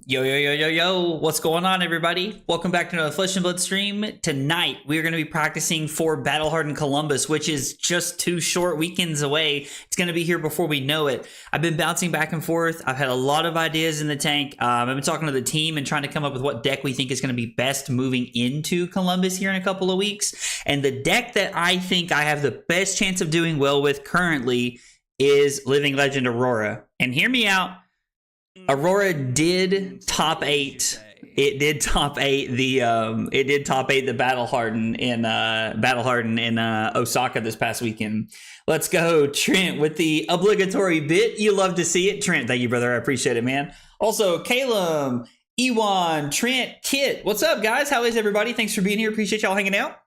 Yo, yo, yo, yo, yo, what's going on, everybody? Welcome back to another Flesh and Blood stream. Tonight, we're going to be practicing for Battle Hardened Columbus, which is just 2 short weekends away. It's going to be here before we know it. I've been bouncing back and forth. I've had a lot of ideas in the tank. I've been talking to the team and trying to come up with what deck we think is going to be best moving into Columbus here in a couple of weeks. And the deck that I think I have the best chance of doing well with currently is Living Legend Aurora. And hear me out. Aurora did top 8. It did top 8 the Battle Hardened in Osaka this past weekend. Let's go, Trent, with the obligatory bit. You love to see it, Trent. Thank you, brother. I appreciate it, man. Also, Caleb, Ewan, Trent, Kit. What's up, guys? How is everybody? Thanks for being here. Appreciate y'all hanging out.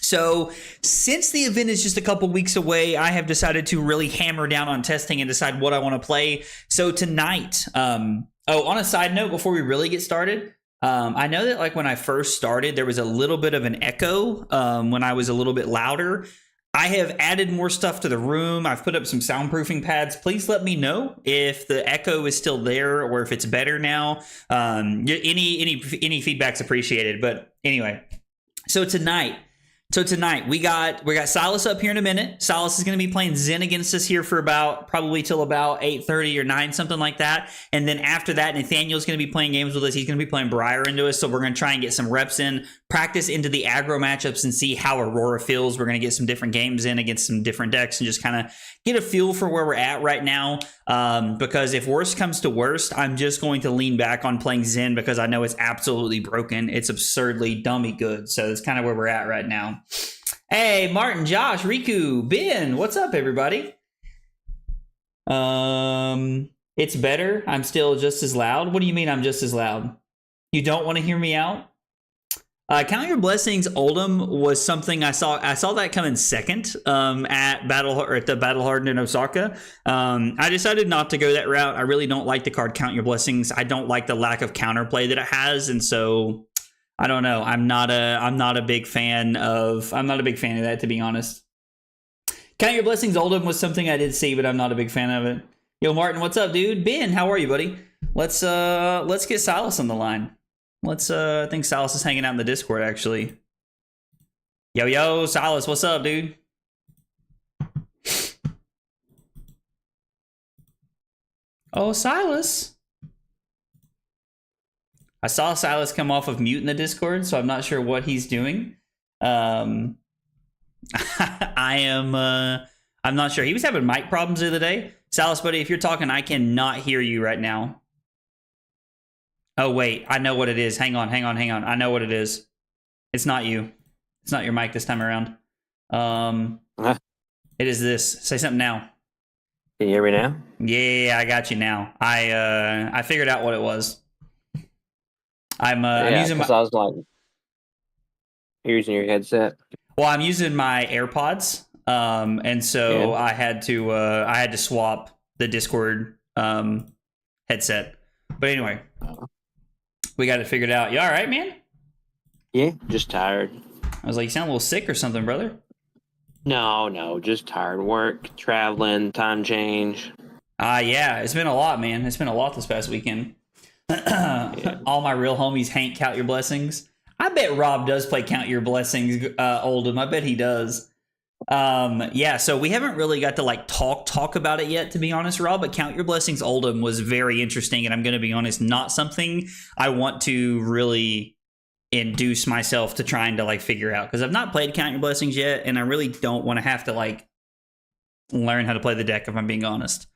So since the event is just a couple weeks away, I have decided to really hammer down on testing and decide what I want to play. So tonight, on a side note, before we really get started, I know that like when I first started, there was a little bit of an echo when I was a little bit louder. I have added more stuff to the room. I've put up some soundproofing pads. Please let me know if the echo is still there or if it's better now. Any feedback's appreciated. But anyway, so tonight we got Silas up here in a minute. Silas is going to be playing Zen against us here for probably till about 8:30 or 9, something like that. And then after that, Nathaniel's going to be playing games with us. He's going to be playing Briar into us. So we're going to try and get some reps in, practice into the aggro matchups and see how Aurora feels. We're going to get some different games in against some different decks and just kind of get a feel for where we're at right now. Because if worst comes to worst, I'm just going to lean back on playing Zen because I know it's absolutely broken. It's absurdly dummy good. So that's kind of where we're at right now. Hey, Martin, Josh, Riku, Ben, what's up, everybody? It's better. I'm still just as loud. What do you mean I'm just as loud? You don't want to hear me out? Count Your Blessings Oldham was something I saw that come in second at the Battle Hardened in Osaka. I decided not to go that route. I really don't like the card Count Your Blessings. I don't like the lack of counterplay that it has, and so I don't know. I'm not a big fan of that, to be honest. Count Your Blessings Oldham was something I did see, but I'm not a big fan of it. Yo, Martin, what's up, dude? Ben, how are you, buddy? Let's get Silas on the line. I think Silas is hanging out in the Discord, actually. Yo, Silas, what's up, dude? Oh, Silas. I saw Silas come off of mute in the Discord, so I'm not sure what he's doing. I'm not sure. He was having mic problems the other day. Silas, buddy, if you're talking, I cannot hear you right now. Oh, wait, I know what it is. Hang on. I know what it is. It's not you. It's not your mic this time around. It is this. Say something now. Can you hear me now? Yeah, I got you now. I figured out what it was. I'm using my... I was like, you're using your headset? Well, I'm using my AirPods, and so I had to swap the Discord headset. But anyway... We got it figured out. You all right, man? Yeah, just tired. I was like, you sound a little sick or something, brother. No, just tired. Work, traveling, time change. Yeah, it's been a lot, man. It's been a lot this past weekend. Yeah. All my real homies Hank Count Your Blessings. I bet Rob does play Count Your Blessings, Oldham. I bet he does. Yeah, so we haven't really got to like talk about it yet, to be honest, Rob, but Count Your Blessings Oldham was very interesting, and I'm going to be honest, not something I want to really induce myself to trying to like figure out, because I've not played Count Your Blessings yet, and I really don't want to have to like learn how to play the deck, if I'm being honest.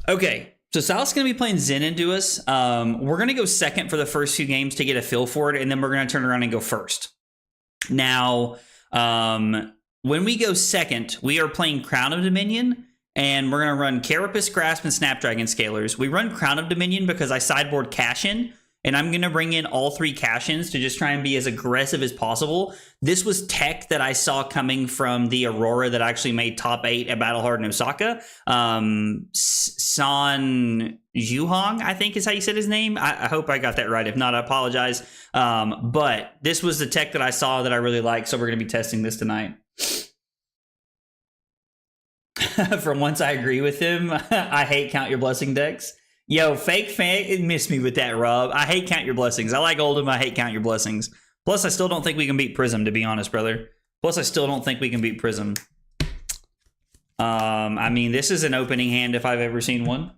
Okay, so Silas is going to be playing Zen into us. We're going to go second for the first few games to get a feel for it, and then we're going to turn around and go first. Now... when we go second, we are playing Crown of Dominion, and we're going to run Carapace, Grasp, and Snapdragon Scalers. We run Crown of Dominion because I sideboard Cash-In, and I'm going to bring in all 3 cash-ins to just try and be as aggressive as possible. This was tech that I saw coming from the Aurora that actually made top 8 at Battle Hard in Osaka. San Juhong, I think is how you said his name. I hope I got that right. If not, I apologize. But this was the tech that I saw that I really like, so we're going to be testing this tonight. From once I agree with him, I hate Count Your Blessing decks. Yo, fake fan, miss me with that, Rob. I hate Count Your Blessings. I like Oldham, I hate Count Your Blessings. Plus, I still don't think we can beat Prism, to be honest, brother. Plus, I still don't think we can beat Prism. I mean, this is an opening hand if I've ever seen one.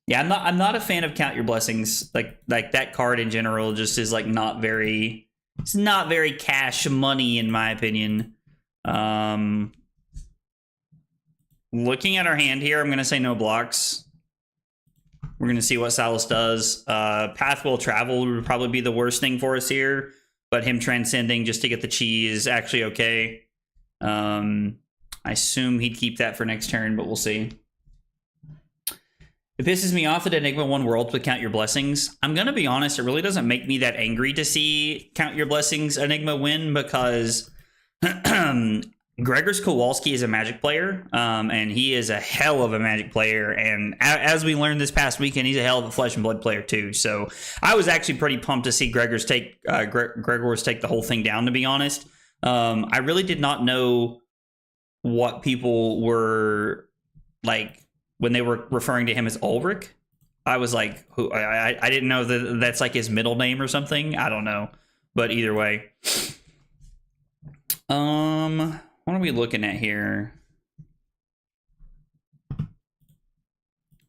Yeah, I'm not a fan of Count Your Blessings. Like that card in general just is like not very. It's not very cash money in my opinion. Looking at our hand here, I'm going to say no blocks. We're going to see what Silas does. Path Will Travel would probably be the worst thing for us here, but him transcending just to get the cheese is actually okay. I assume he'd keep that for next turn, but we'll see. It pisses me off that Enigma won Worlds with Count Your Blessings. I'm going to be honest, it really doesn't make me that angry to see Count Your Blessings Enigma win because Gregors Kowalski is a Magic player, and he is a hell of a Magic player. And as we learned this past weekend, he's a hell of a Flesh and Blood player too. So I was actually pretty pumped to see Gregors take the whole thing down, to be honest. I really did not know what people were like when they were referring to him as Ulrich. I was like, who? I didn't know that that's like his middle name or something. I don't know, but either way. What are we looking at here?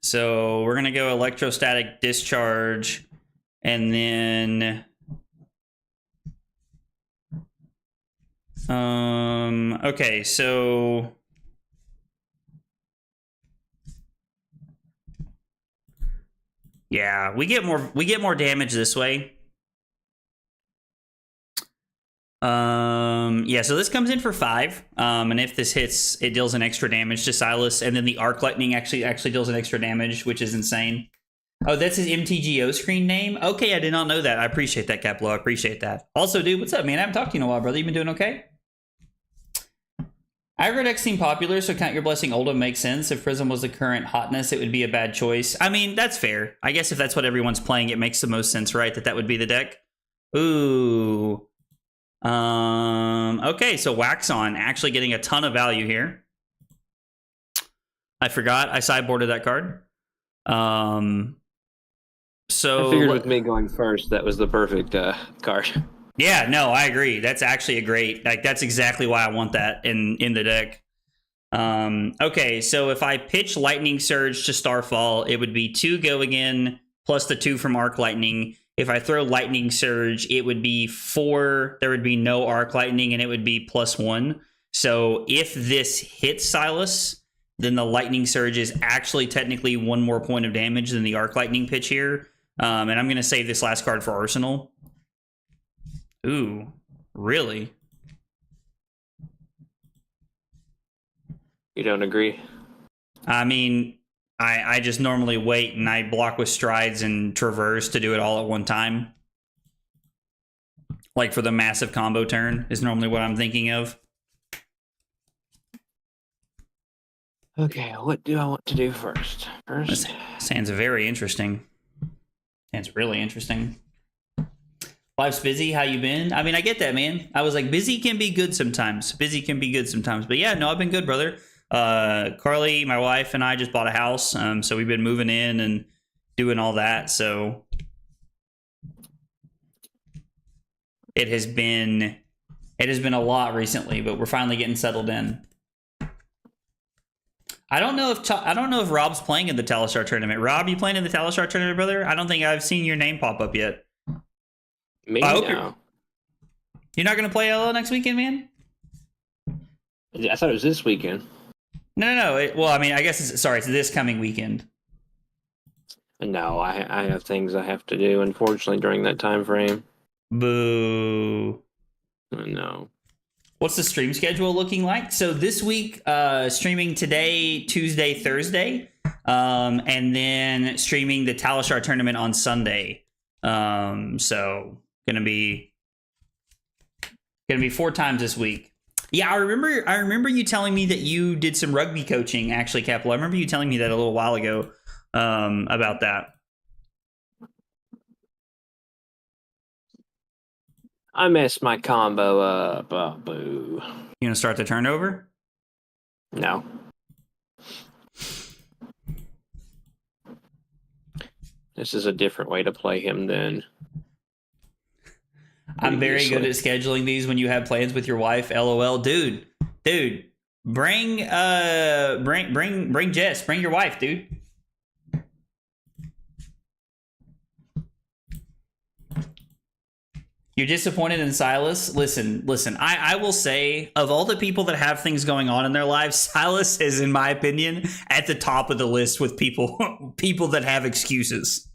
So we're gonna go Electrostatic Discharge, and then okay, so yeah, we get more damage this way. Yeah, so this comes in for 5. And if this hits, it deals an extra damage to Silas, and then the Arc Lightning actually deals an extra damage, which is insane. Oh, that's his MTGO screen name? Okay, I did not know that. I appreciate that, Caplo. I appreciate that. Also, dude, what's up, man? I haven't talked to you in a while, brother. You been doing okay? Aggro decks seem popular, so Count Your Blessing Oldham makes sense. If Prism was the current hotness, it would be a bad choice. I mean, that's fair. I guess if that's what everyone's playing, it makes the most sense, right? That would be the deck. Ooh. Okay, so Wax On actually getting a ton of value here. I forgot I sideboarded that card. So I figured with me going first, that was the perfect card. Yeah, no, I agree. That's actually a great, like, that's exactly why I want that in the deck. Okay, so if I pitch Lightning Surge to Starfall, it would be 2 Go Again plus the 2 from Arc Lightning. If I throw Lightning Surge, it would be 4. There would be no Arc Lightning, and it would be +1. So if this hits Silas, then the Lightning Surge is actually technically 1 more point of damage than the Arc Lightning pitch here. And I'm going to save this last card for Arsenal. Ooh, really? You don't agree? I mean, I just normally wait and I block with Strides and Traverse to do it all at one time. Like for the massive combo turn is normally what I'm thinking of. Okay, what do I want to do first? This sounds very interesting. Sounds really interesting. Life's busy. How you been? I mean, I get that, man. I was like, busy can be good sometimes. Busy can be good sometimes. But yeah, no, I've been good, brother. Carly, my wife, and I just bought a house. So we've been moving in and doing all that. So it has been a lot recently, but we're finally getting settled in. I don't know if Rob's playing in the Talistar tournament. Rob, you playing in the Talistar tournament, brother? I don't think I've seen your name pop up yet. Me now. You're not gonna play LL next weekend, man? I thought it was this weekend. No. Well, I mean, I guess it's this coming weekend. No, I have things I have to do, unfortunately, during that time frame. Boo. No. What's the stream schedule looking like? So this week, streaming today, Tuesday, Thursday. and then streaming the Talishar tournament on Sunday. So gonna be 4 times this week. Yeah, I remember you telling me that you did some rugby coaching, actually, Capital. I remember you telling me that a little while ago about that. I messed my combo up. Oh, boo. You gonna start the turnover? No. This is a different way to play him than I'm very good at scheduling these when you have plans with your wife. LOL, dude. Bring Jess. Bring your wife, dude. You're disappointed in Silas? Listen. I will say, of all the people that have things going on in their lives, Silas is, in my opinion, at the top of the list with people that have excuses.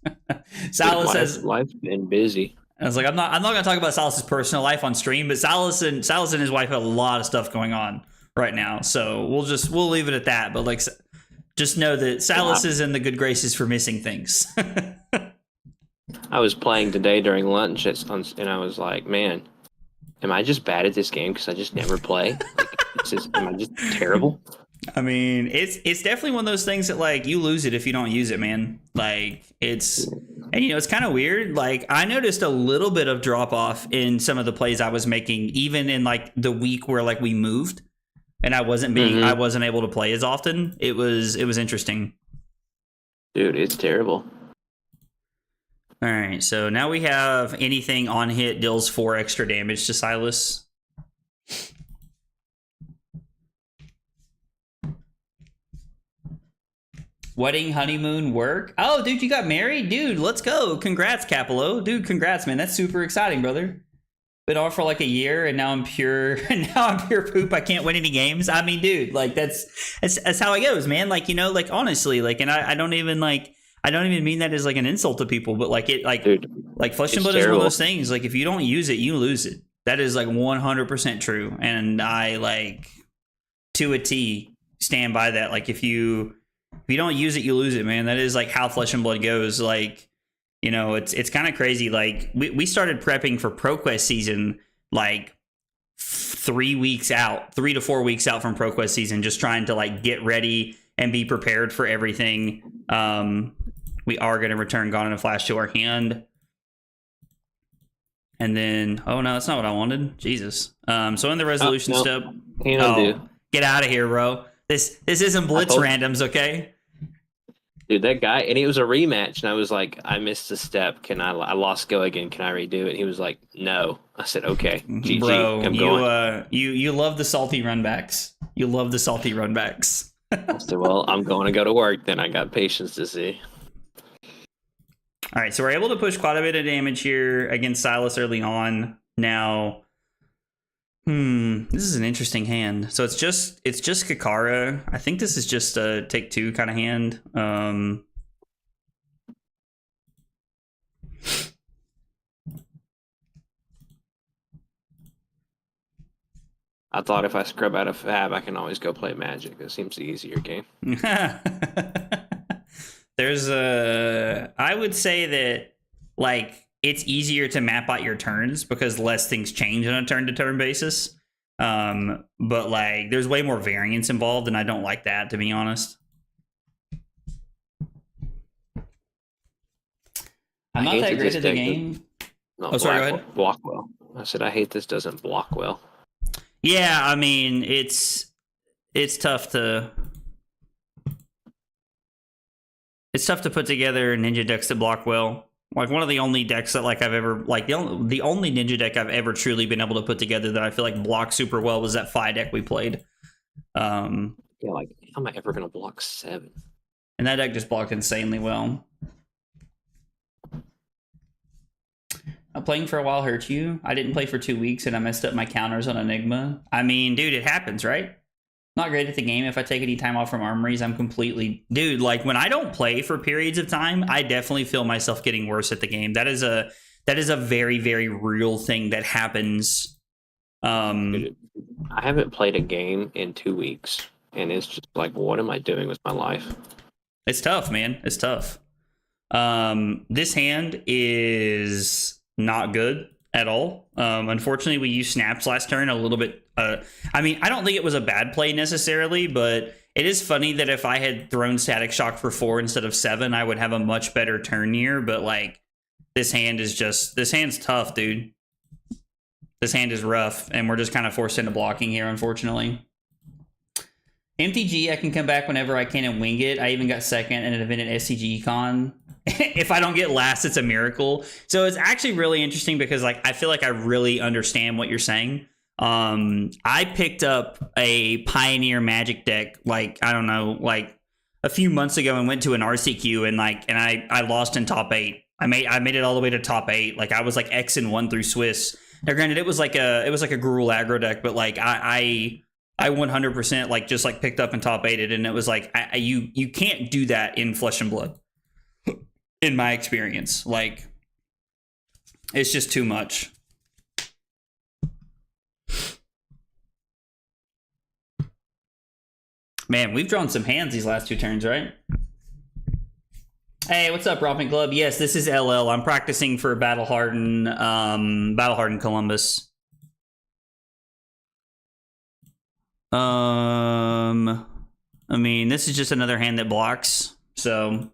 Silas says life's been busy. I was like, I'm not going to talk about Silas's personal life on stream, but Silas and his wife have a lot of stuff going on right now, so we'll leave it at that. But like, just know that Silas is in the good graces for missing things. I was playing today during lunch, and I was like, man, am I just bad at this game because I just never play? Am I just terrible? I mean, it's definitely one of those things that, like, you lose it if you don't use it, man. Like, it's kind of weird. Like, I noticed a little bit of drop off in some of the plays I was making, even in like the week where like we moved and I wasn't able to play as often. It was interesting. Dude, it's terrible. All right, so now we have anything on hit deals 4 extra damage to Silas. Wedding, honeymoon, work. Oh, dude, you got married? Dude, let's go. Congrats, Capello. Dude, congrats, man. That's super exciting, brother. Been on for like a year, and now I'm pure poop. I can't win any games. I mean, dude, like that's how it goes, man. Like, like, honestly, like, and I don't even mean that as like an insult to people, but like Dude, like Flesh and Blood is one of those things. Like, if you don't use it, you lose it. That is like 100% true, and I like to a T stand by that. Like, if you don't use it, you lose it, man. That is like how Flesh and Blood goes. Like, it's kind of crazy. Like, we started prepping for ProQuest season like 3 to 4 weeks out from ProQuest season, just trying to like get ready and be prepared for everything. We are going to return Gone in a Flash to our hand. And then, oh no, that's not what I wanted. Jesus. So in the resolution step, get out of here, bro. This isn't Blitz randoms, okay? Dude, that guy, and it was a rematch, and I was like, I missed a step. I lost go again. Can I redo it? He was like, no. I said, okay, GG. Bro, I'm going. You love the salty runbacks. You love the salty runbacks. I said, well, I'm going to go to work. Then I got patience to see. All right, so we're able to push quite a bit of damage here against Silas early on. Now, this is an interesting hand. So it's just Kakara. I think this is just a take 2 kind of hand. I thought if I scrub out of Fab, I can always go play Magic. It seems the easier game. I would say that, like, it's easier to map out your turns because less things change on a turn-to-turn basis. But like, there's way more variance involved, and I don't like that, to be honest. I'm not that great at the game. No, sorry, go ahead. Block well. I said I hate this doesn't block well. Yeah, I mean, it's tough to put together ninja decks that block well. Like, one of the only decks that like I've ever like the only ninja deck I've ever truly been able to put together that I feel like blocks super well was that Phi deck we played. Yeah, like, how am I ever gonna block 7? And that deck just blocked insanely well. Playing for a while hurt you. I didn't play for 2 weeks and I messed up my counters on Enigma. I mean, dude, it happens, right? Not great at the game. If I take any time off from armories, I'm completely... Dude, like, when I don't play for periods of time, I definitely feel myself getting worse at the game. That is a very, very real thing that happens. I haven't played a game in 2 weeks, and it's just like, what am I doing with my life? It's tough, man. It's tough. This hand is not good at all. Unfortunately, we used snaps last turn a little bit. I mean, I don't think it was a bad play necessarily, but it is funny that if I had thrown Static Shock for 4 instead of 7, I would have a much better turn here. But like, this hand's tough, dude. This hand is rough, and we're just kind of forced into blocking here, unfortunately. MTG, I can come back whenever I can and wing it. I even got second in an event at SCG Econ. If I don't get last, it's a miracle. So it's actually really interesting because like I feel like I really understand what you're saying. I picked up a Pioneer Magic deck like, I don't know, like a few months ago and went to an RCQ and I lost in top 8. I made it all the way to top 8. Like I was like X-1 through Swiss. Now granted it was like a Gruul aggro deck, but like I 100% like just like picked up and top 8'd, and it was like you can't do that in Flesh and Blood. In my experience, like it's just too much. Man, we've drawn some hands these last 2 turns, right? Hey, what's up, Romping Club? Yes, this is LL. I'm practicing for Battle Hardened Columbus. I mean, this is just another hand that blocks, so.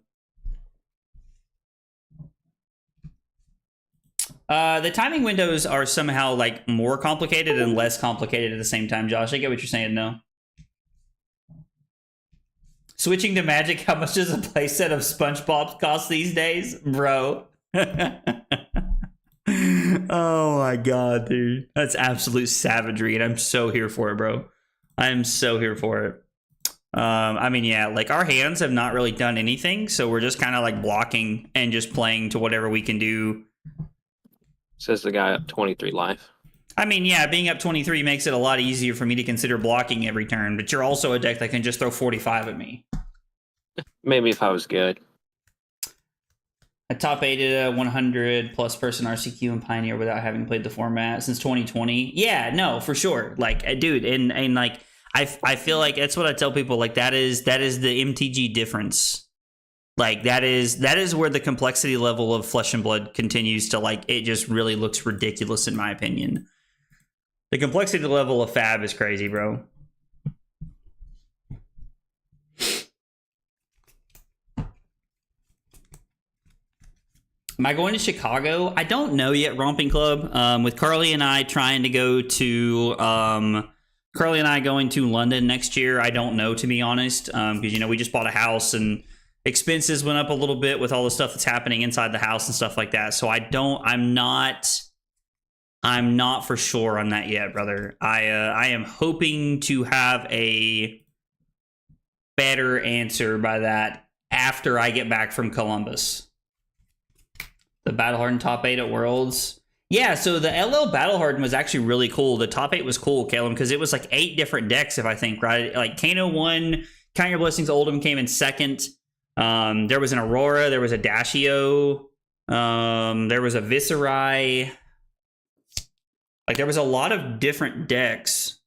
The timing windows are somehow like more complicated and less complicated at the same time, Josh. I get what you're saying, though. Switching to Magic, how much does a playset of SpongeBob cost these days? Bro. Oh my god, dude. That's absolute savagery, and I'm so here for it, bro. I'm so here for it. I mean, yeah, like our hands have not really done anything, so we're just kind of like blocking and just playing to whatever we can do. Says the guy up 23 life. I mean, yeah, being up 23 makes it a lot easier for me to consider blocking every turn, but you're also a deck that can just throw 45 at me. Maybe if I was good. I top 8'd a 100 plus person RCQ and Pioneer without having played the format since 2020. Yeah, no, for sure. Like, dude, and like, I feel like that's what I tell people. Like, that is the MTG difference. Like that is where the complexity level of Flesh and Blood continues to like, it just really looks ridiculous in my opinion. The complexity level of Fab is crazy, bro. Am I going to Chicago? I don't know yet, Romping Club. With Carly and I trying to go to Carly and I going to London next year, I don't know, to be honest, because you know we just bought a house and expenses went up a little bit with all the stuff that's happening inside the house and stuff like that. So I'm not for sure on that yet, brother. I am hoping to have a better answer by that after I get back from Columbus. The Battle Hardened top 8 at Worlds. Yeah, so the LL Battle Hardened was actually really cool. The top 8 was cool, Caleb, because it was like 8 different decks, if I think, right? Like Kano won, Count Your Blessings Oldham came in second. There was an Aurora, there was a Dashio, there was a Viserai. Like there was a lot of different decks,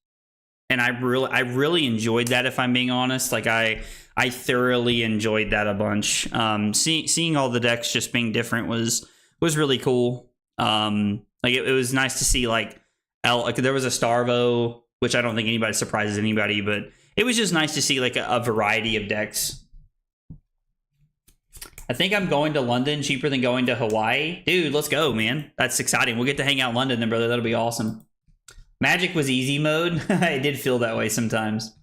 and I really enjoyed that, if I'm being honest. Like I thoroughly enjoyed that a bunch. Seeing all the decks just being different was really cool. Like it was nice to see like there was a Starvo, which I don't think anybody surprises anybody, but it was just nice to see like a variety of decks. I think I'm going to London cheaper than going to Hawaii. Dude, let's go, man. That's exciting. We'll get to hang out in London then, brother. That'll be awesome. Magic was easy mode. It did feel that way sometimes.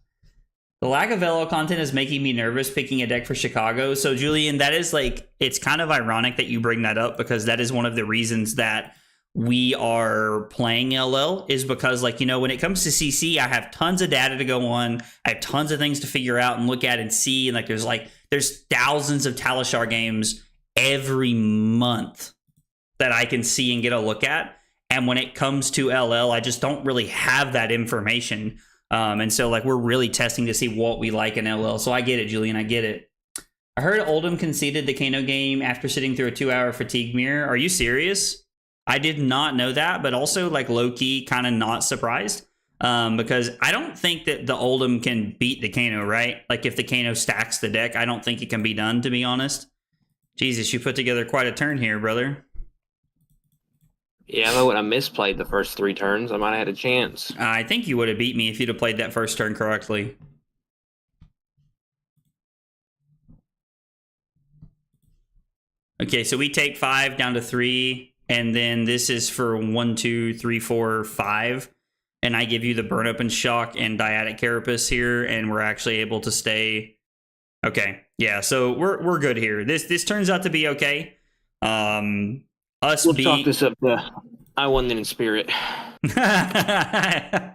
The lack of LL content is making me nervous picking a deck for Chicago. So, Julian, that is like, it's kind of ironic that you bring that up, because that is one of the reasons that we are playing LL, is because, like, you know, when it comes to CC, I have tons of data to go on. I have tons of things to figure out and look at and see. And like, there's thousands of Talishar games every month that I can see and get a look at. And when it comes to LL, I just don't really have that information. And so like we're really testing to see what we like in LL. So I get it, Julian. I get it. I heard Oldham conceded the Kano game after sitting through a 2-hour fatigue mirror. Are you serious? I did not know that, but also like low key kind of not surprised. Because I don't think that the Oldhim can beat the Kano, right? Like if the Kano stacks the deck, I don't think it can be done, to be honest. Jesus, you put together quite a turn here, brother. Yeah, I would have misplayed the first 3 turns. I might have had a chance. I think you would have beat me if you'd have played that first turn correctly. Okay, so we take 5 down to 3, and then this is for 1, 2, 3, 4, 5. And I give you the Burn Up and Shock and Dyadic Carapace here, and we're actually able to stay. Okay, yeah, so we're good here. This turns out to be okay. We'll chalk this up to I won in spirit. I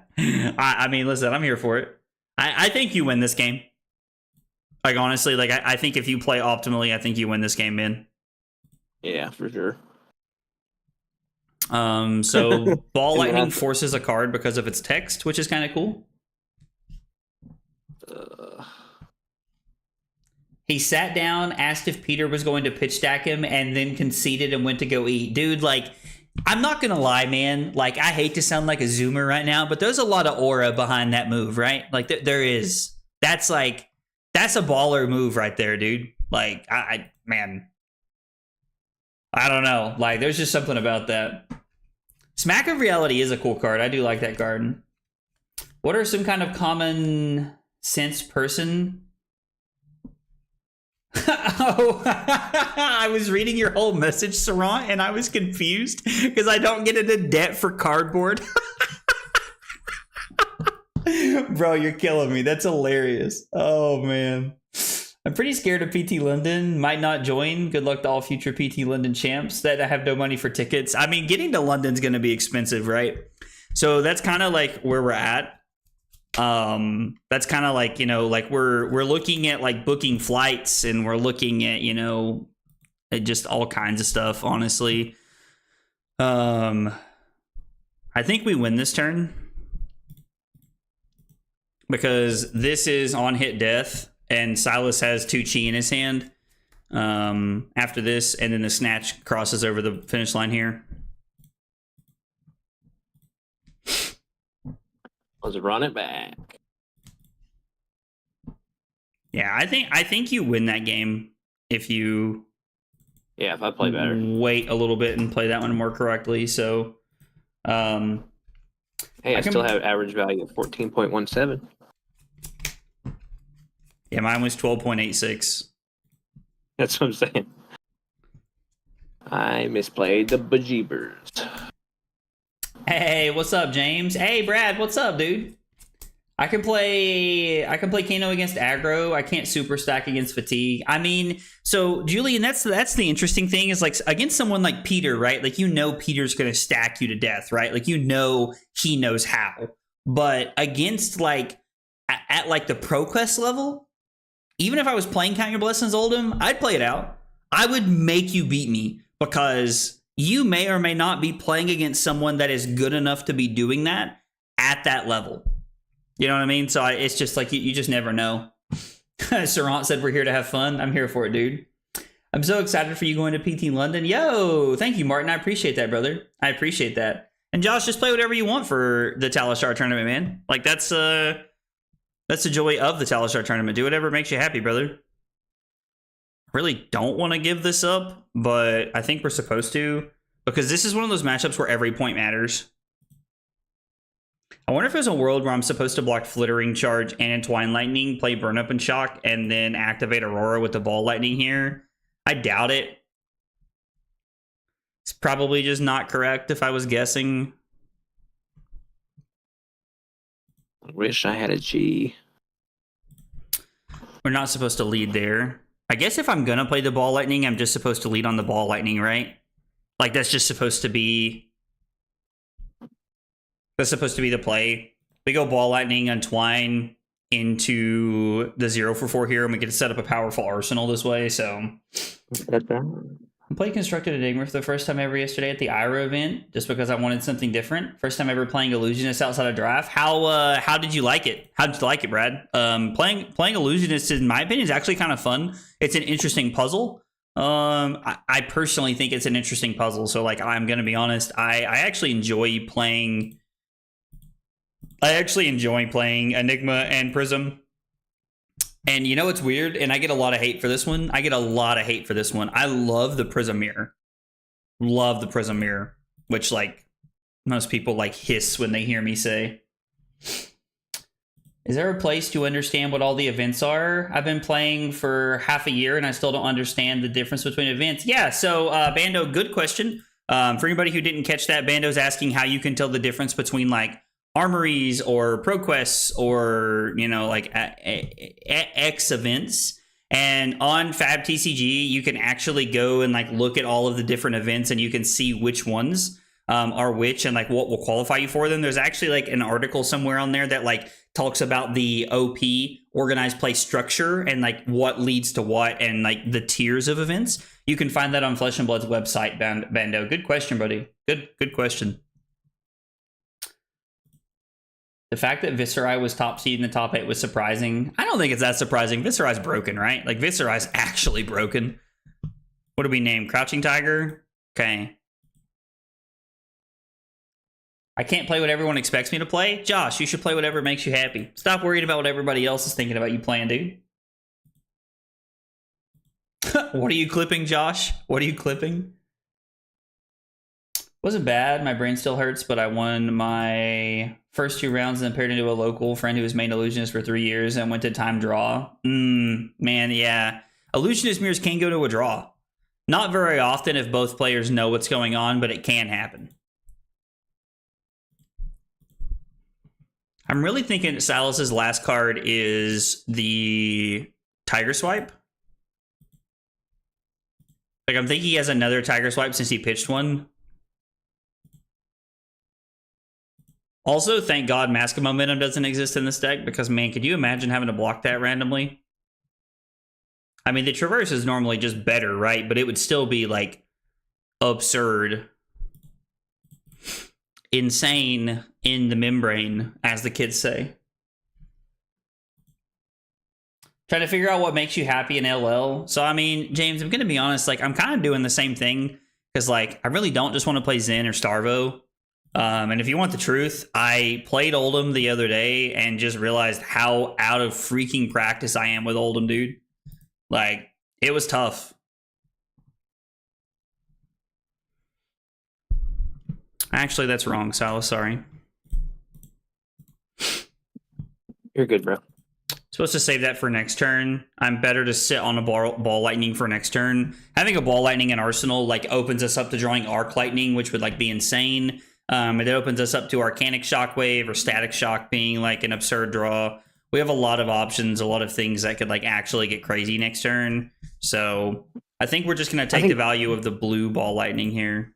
mean, listen, I'm here for it. I think you win this game. Like, honestly, like I think if you play optimally, I think you win this game, man. Yeah, for sure. So Ball Lightning forces a card because of its text, which is kind of cool. He sat down, asked if Peter was going to pitch stack him, and then conceded and went to go eat. Dude, like, I'm not going to lie, man. Like, I hate to sound like a zoomer right now, but there's a lot of aura behind that move, right? Like, there is. That's a baller move right there, dude. Like, man, I don't know. Like, there's just something about that. Smack of Reality is a cool card. I do like that card. What are some kind of common sense person? Oh, I was reading your whole message, Sarant, and I was confused because I don't get into debt for cardboard. Bro, you're killing me. That's hilarious. Oh, man. I'm pretty scared of PT London. Might not join. Good luck to all future PT London champs that have no money for tickets. I mean, getting to London's going to be expensive, right? So that's kind of like where we're at. That's kind of like, you know, like we're looking at like booking flights, and we're looking at, you know, at just all kinds of stuff, honestly. I think we win this turn because this is on hit death, and Silas has 2 chi in his hand after this, and then the snatch crosses over the finish line here. Let's run it back. Yeah, I think you win that game if you if I play better. Wait a little bit and play that one more correctly. So hey, I still have average value of 14.17. Yeah, mine was 12.86. That's what I'm saying. I misplayed the bejeebers. Hey, what's up, James? Hey, Brad, what's up, dude? I can play Kano against aggro. I can't super stack against fatigue. I mean, so Julian, that's the interesting thing is like against someone like Peter, right? Like, you know, Peter's gonna stack you to death, right? Like, you know, he knows how. But against like at like the Pro Quest level, even if I was playing Count Your Blessings Oldhim, I'd play it out. I would make you beat me because you may or may not be playing against someone that is good enough to be doing that at that level. You know what I mean? So it's just like you just never know. Sarant said we're here to have fun. I'm here for it, dude. I'm so excited for you going to PT London. Yo, thank you, Martin. I appreciate that, brother. I appreciate that. And Josh, just play whatever you want for the Talishar tournament, man. Like that's the joy of the Talishar tournament. Do whatever makes you happy, brother. Really don't want to give this up, but I think we're supposed to because this is one of those matchups where every point matters. I wonder if there's a world where I'm supposed to block Flittering Charge and Entwine Lightning, play Burn Up and Shock, and then activate Aurora with the Ball Lightning here. I doubt it. It's probably just not correct if I was guessing. I wish I had a G. We're not supposed to lead there. I guess if I'm going to play the Ball Lightning, I'm just supposed to lead on the Ball Lightning, right? Like, that's just supposed to be... That's supposed to be the play. We go Ball Lightning, Untwine into the 0-for-4 here, and we get to set up a powerful arsenal this way, so... I played Constructed Enigma for the first time ever yesterday at the Ira event, just because I wanted something different. First time ever playing Illusionist outside of draft. How did you like it? How did you like it, Brad? Playing Illusionist, in my opinion, is actually kind of fun. It's an interesting puzzle. I personally think it's an interesting puzzle. So, like, I'm going to be honest. I actually enjoy playing I actually enjoy playing Enigma and Prism. And you know what's weird? And I get a lot of hate for this one. I love the Prism Mirror. Love the Prism Mirror, which like most people like hiss when they hear me say. Is there a place to understand what all the events are? I've been playing for half a year and I still don't understand the difference between events. Yeah, so Bando, good question. For anybody who didn't catch that, Bando's asking how you can tell the difference between like armories or pro quests or, you know, like X events. And on Fab TCG, you can actually go and like look at all of the different events and you can see which ones are which and like what will qualify you for them. There's actually like an article somewhere on there that like talks about the OP organized play structure and like what leads to what and like the tiers of events. You can find that on Flesh and Blood's website, Bando. Good question, buddy. Good question. The fact that Viserai was top seed in the top 8 was surprising. I don't think it's that surprising. Viserai's broken, right? Like Viserai's actually broken. What do we name? Crouching Tiger? Okay. I can't play what everyone expects me to play. Josh, you should play whatever makes you happy. Stop worrying about what everybody else is thinking about you playing, dude. What are you clipping, Josh? What are you clipping? Wasn't bad. My brain still hurts, but I won my first 2 rounds and then paired into a local friend who was main illusionist for 3 years and went to time draw. Man, yeah. Illusionist mirrors can go to a draw. Not very often if both players know what's going on, but it can happen. I'm really thinking Silas's last card is the Tiger Swipe. Like, I'm thinking he has another Tiger Swipe since he pitched one. Also, thank God Mask of Momentum doesn't exist in this deck, because, man, could you imagine having to block that randomly? I mean, the Traverse is normally just better, right? But it would still be, like, absurd. Insane in the membrane, as the kids say. Trying to figure out what makes you happy in LL. So, I mean, James, I'm going to be honest, like, I'm kind of doing the same thing. Because, like, I really don't just want to play Zen or Starvo. And if you want the truth, I played Oldhim the other day and just realized how out of freaking practice I am with Oldhim, dude. Like, it was tough. Actually, that's wrong, Silas. Sorry. You're good, bro. Supposed to save that for next turn. I'm better to sit on a ball lightning for next turn. Having a ball lightning in Arsenal like opens us up to drawing arc lightning, which would like be insane. It opens us up to Arcanic Shockwave or Static Shock being like an absurd draw. We have a lot of options, a lot of things that could like actually get crazy next turn. So I think we're just gonna take the value of the blue ball lightning here.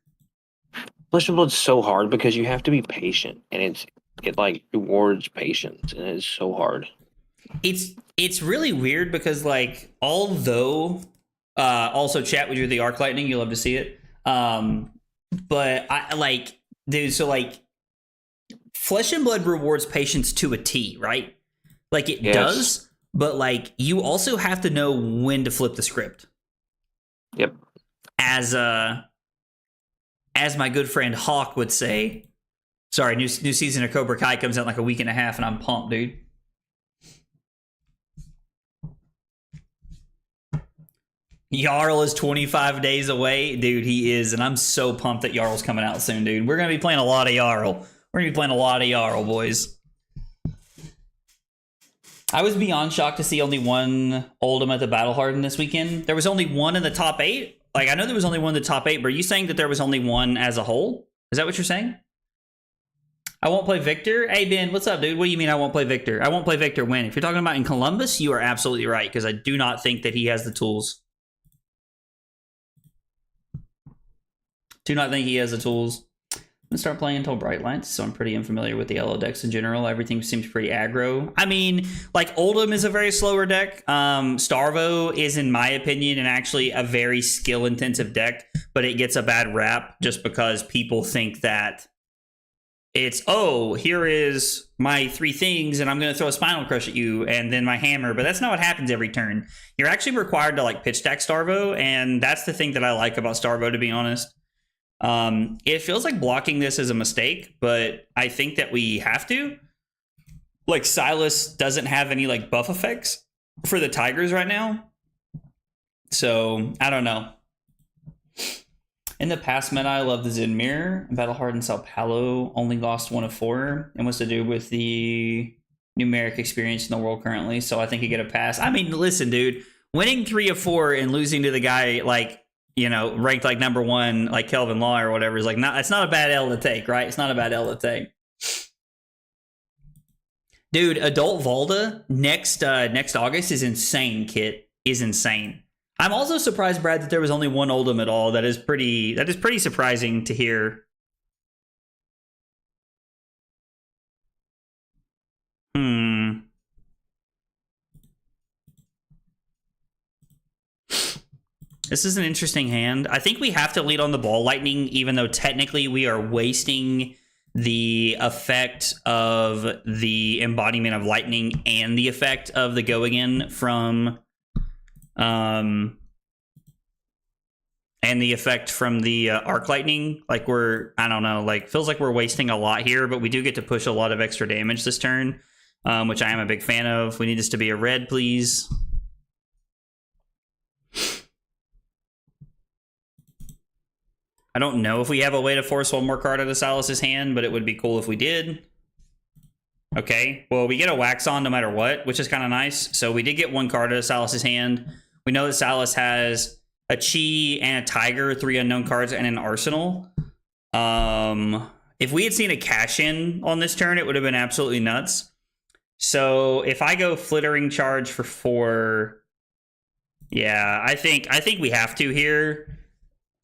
Flesh and Blood's so hard because you have to be patient, and it like rewards patience, and it's so hard. It's really weird because like although also chat with you the arc lightning, you'll love to see it. But I like dude, so like Flesh and Blood rewards patience to a T, right? Like it does, but like you also have to know when to flip the script. Yep. As my good friend Hawk would say, sorry, new season of Cobra Kai comes out in like a week and a half, and I'm pumped, dude. Jarl is 25 days away. Dude, he is, and I'm so pumped that Jarl's coming out soon, dude. We're going to be playing a lot of Jarl. We're going to be playing a lot of Jarl, boys. I was beyond shocked to see only one Oldhim at the Battle Hardened this weekend. There was only one in the top 8. Like, I know there was only one in the top 8, but are you saying that there was only one as a whole? Is that what you're saying? I won't play Victor? Hey, Ben, what's up, dude? What do you mean I won't play Victor? I won't play Victor when? If you're talking about in Columbus, you are absolutely right, because I do not think that he has the tools. Do not think he has the tools. I'm going to start playing until Bright Lights, so I'm pretty unfamiliar with the yellow decks in general. Everything seems pretty aggro. I mean, like, Oldhim is a very slower deck. Starvo is, in my opinion, and actually a very skill-intensive deck, but it gets a bad rap just because people think that it's, oh, here is my 3 things, and I'm going to throw a Spinal Crush at you, and then my hammer, but that's not what happens every turn. You're actually required to, like, pitch stack Starvo, and that's the thing that I like about Starvo, to be honest. It feels like blocking this is a mistake, but I think that we have to. like Silas doesn't have any like buff effects for the Tigers right now. So I don't know. In the past meta, I love the Zen Mirror. Battle Hardened Sao Paulo only lost 1 of 4 and was to do with the numeric experience in the world currently. So I think you get a pass. I mean, listen, dude, winning 3 of 4 and losing to the guy like, you know, ranked like number 1, like Kelvin Law or whatever is like not. It's not a bad L to take, right? It's not a bad L to take. Dude, Adult Valda next August is insane. Kit is insane. I'm also surprised, Brad, that there was only one Oldham at all. That is pretty surprising to hear. This is an interesting hand. I think we have to lead on the ball lightning, even though technically we are wasting the effect of the embodiment of lightning and the effect of the go again from and the effect from the arc lightning. Like I don't know, like feels like we're wasting a lot here, but we do get to push a lot of extra damage this turn, which I am a big fan of. We need this to be a red, please. I don't know if we have a way to force one more card out of Silas's hand, but it would be cool if we did. Okay, well, we get a wax on no matter what, which is kind of nice. So we did get one card out of Silas's hand. We know that Silas has a Chi and a Tiger, 3 unknown cards, and an Arsenal. If we had seen a cash in on this turn, it would have been absolutely nuts. So if I go Flittering Charge for 4, yeah, I think we have to here.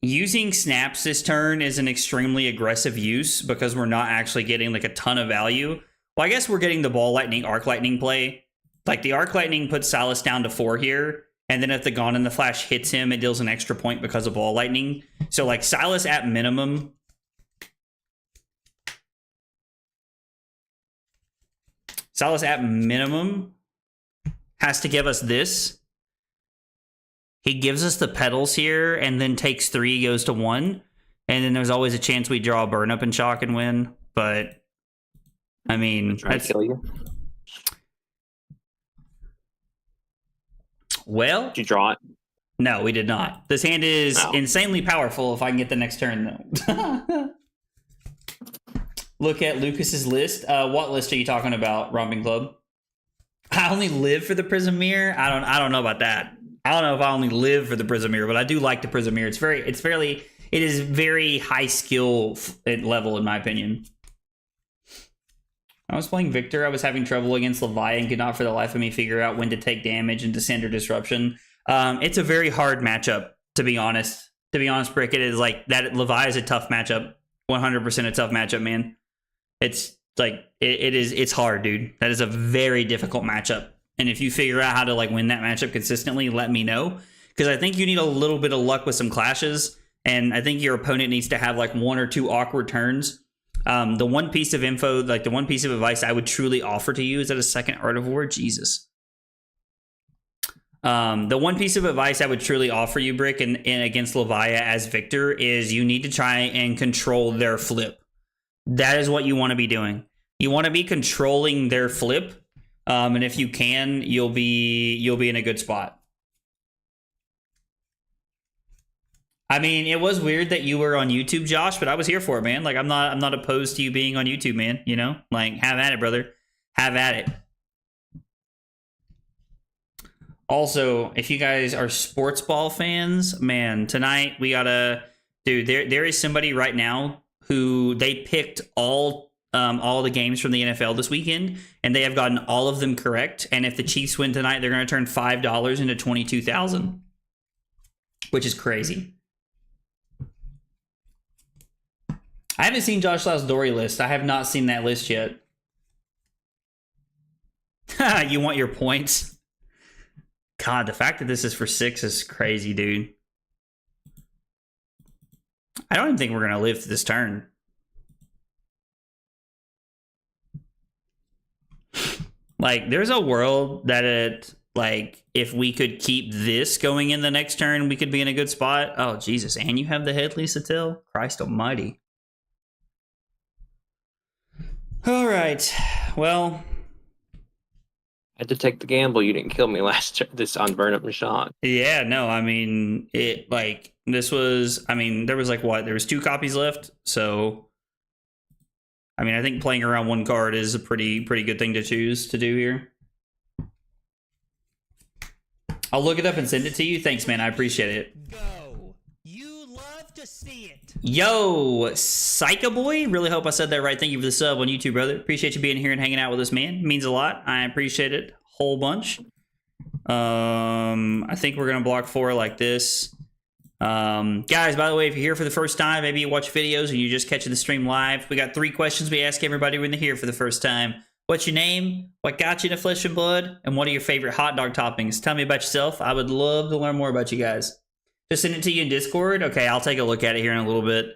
Using snaps this turn is an extremely aggressive use because we're not actually getting like a ton of value. Well, I guess we're getting the ball lightning, arc lightning play. Like the arc lightning puts Silas down to 4 here. And then if the Gone in the Flash hits him, it deals an extra point because of ball lightning. So like Silas at minimum. Silas at minimum has to give us this. He gives us the petals here and then takes 3, goes to 1. And then there's always a chance we draw a burn up and shock and win. But I mean, try to kill you. Well, did you draw it? No, we did not. This hand is insanely powerful if I can get the next turn, though. Look at Lucas's list. What list are you talking about, Romping Club? I only live for the Prism Mirror? I don't know about that. I don't know if I only live for the Prism Mirror, but I do like the Prism Mirror. It is very high skill level, in my opinion. I was playing Victor. I was having trouble against Levi and could not for the life of me figure out when to take damage and descend or disruption. It's a very hard matchup, to be honest. To be honest, Brick, it is like that. Levi is a tough matchup. 100% a tough matchup, man. It's like it's hard, dude. That is a very difficult matchup. And if you figure out how to like win that matchup consistently, let me know. Because I think you need a little bit of luck with some clashes. And I think your opponent needs to have like 1 or 2 awkward turns. The one piece of info, like the one piece of advice I would truly offer to you is that a second Art of War, Jesus. The one piece of advice I would truly offer you, Brick, and against Levia as Victor is you need to try and control their flip. That is what you want to be doing. You want to be controlling their flip. And if you can, you'll be in a good spot. I mean, it was weird that you were on YouTube, Josh, but I was here for it, man. Like, I'm not opposed to you being on YouTube, man. You know, like, have at it, brother. Have at it. Also, if you guys are sports ball fans, man, tonight we gotta, dude. There is somebody right now who they picked all the games from the NFL this weekend, and they have gotten all of them correct. And if the Chiefs win tonight, they're going to turn $5 into $22,000, which is crazy. I haven't seen Josh Lasdori list. I have not seen that list yet. You want your points? God, the fact that this is for 6 is crazy, dude. I don't even think we're going to live to this turn. Like, there's a world that if we could keep this going in the next turn, we could be in a good spot. Oh, Jesus. And you have the head, Lisa Till? Christ almighty. All right. Well, had to take the gamble. You didn't kill me this on Burn Up and Shock. Yeah, no, I mean, it like this was, I mean, there was like what? There was 2 copies left. So, I mean, I think playing around 1 card is a pretty good thing to choose to do here. I'll look it up and send it to you. Thanks, man. I appreciate it. Go. You love to see it. Yo, Psycho Boy. Really hope I said that right. Thank you for the sub on YouTube, brother. Appreciate you being here and hanging out with us, man. It means a lot. I appreciate it. Whole bunch. I think we're gonna block 4 like this. Guys, by the way, if you're here for the first time, maybe you watch videos and you're just catching the stream live, we got 3 questions we ask everybody when they're here for the first time. What's your name? What got you into Flesh and Blood? And what are your favorite hot dog toppings? Tell me about yourself. I would love to learn more about you guys. Just send it to you in Discord. Okay, I'll take a look at it here in a little bit.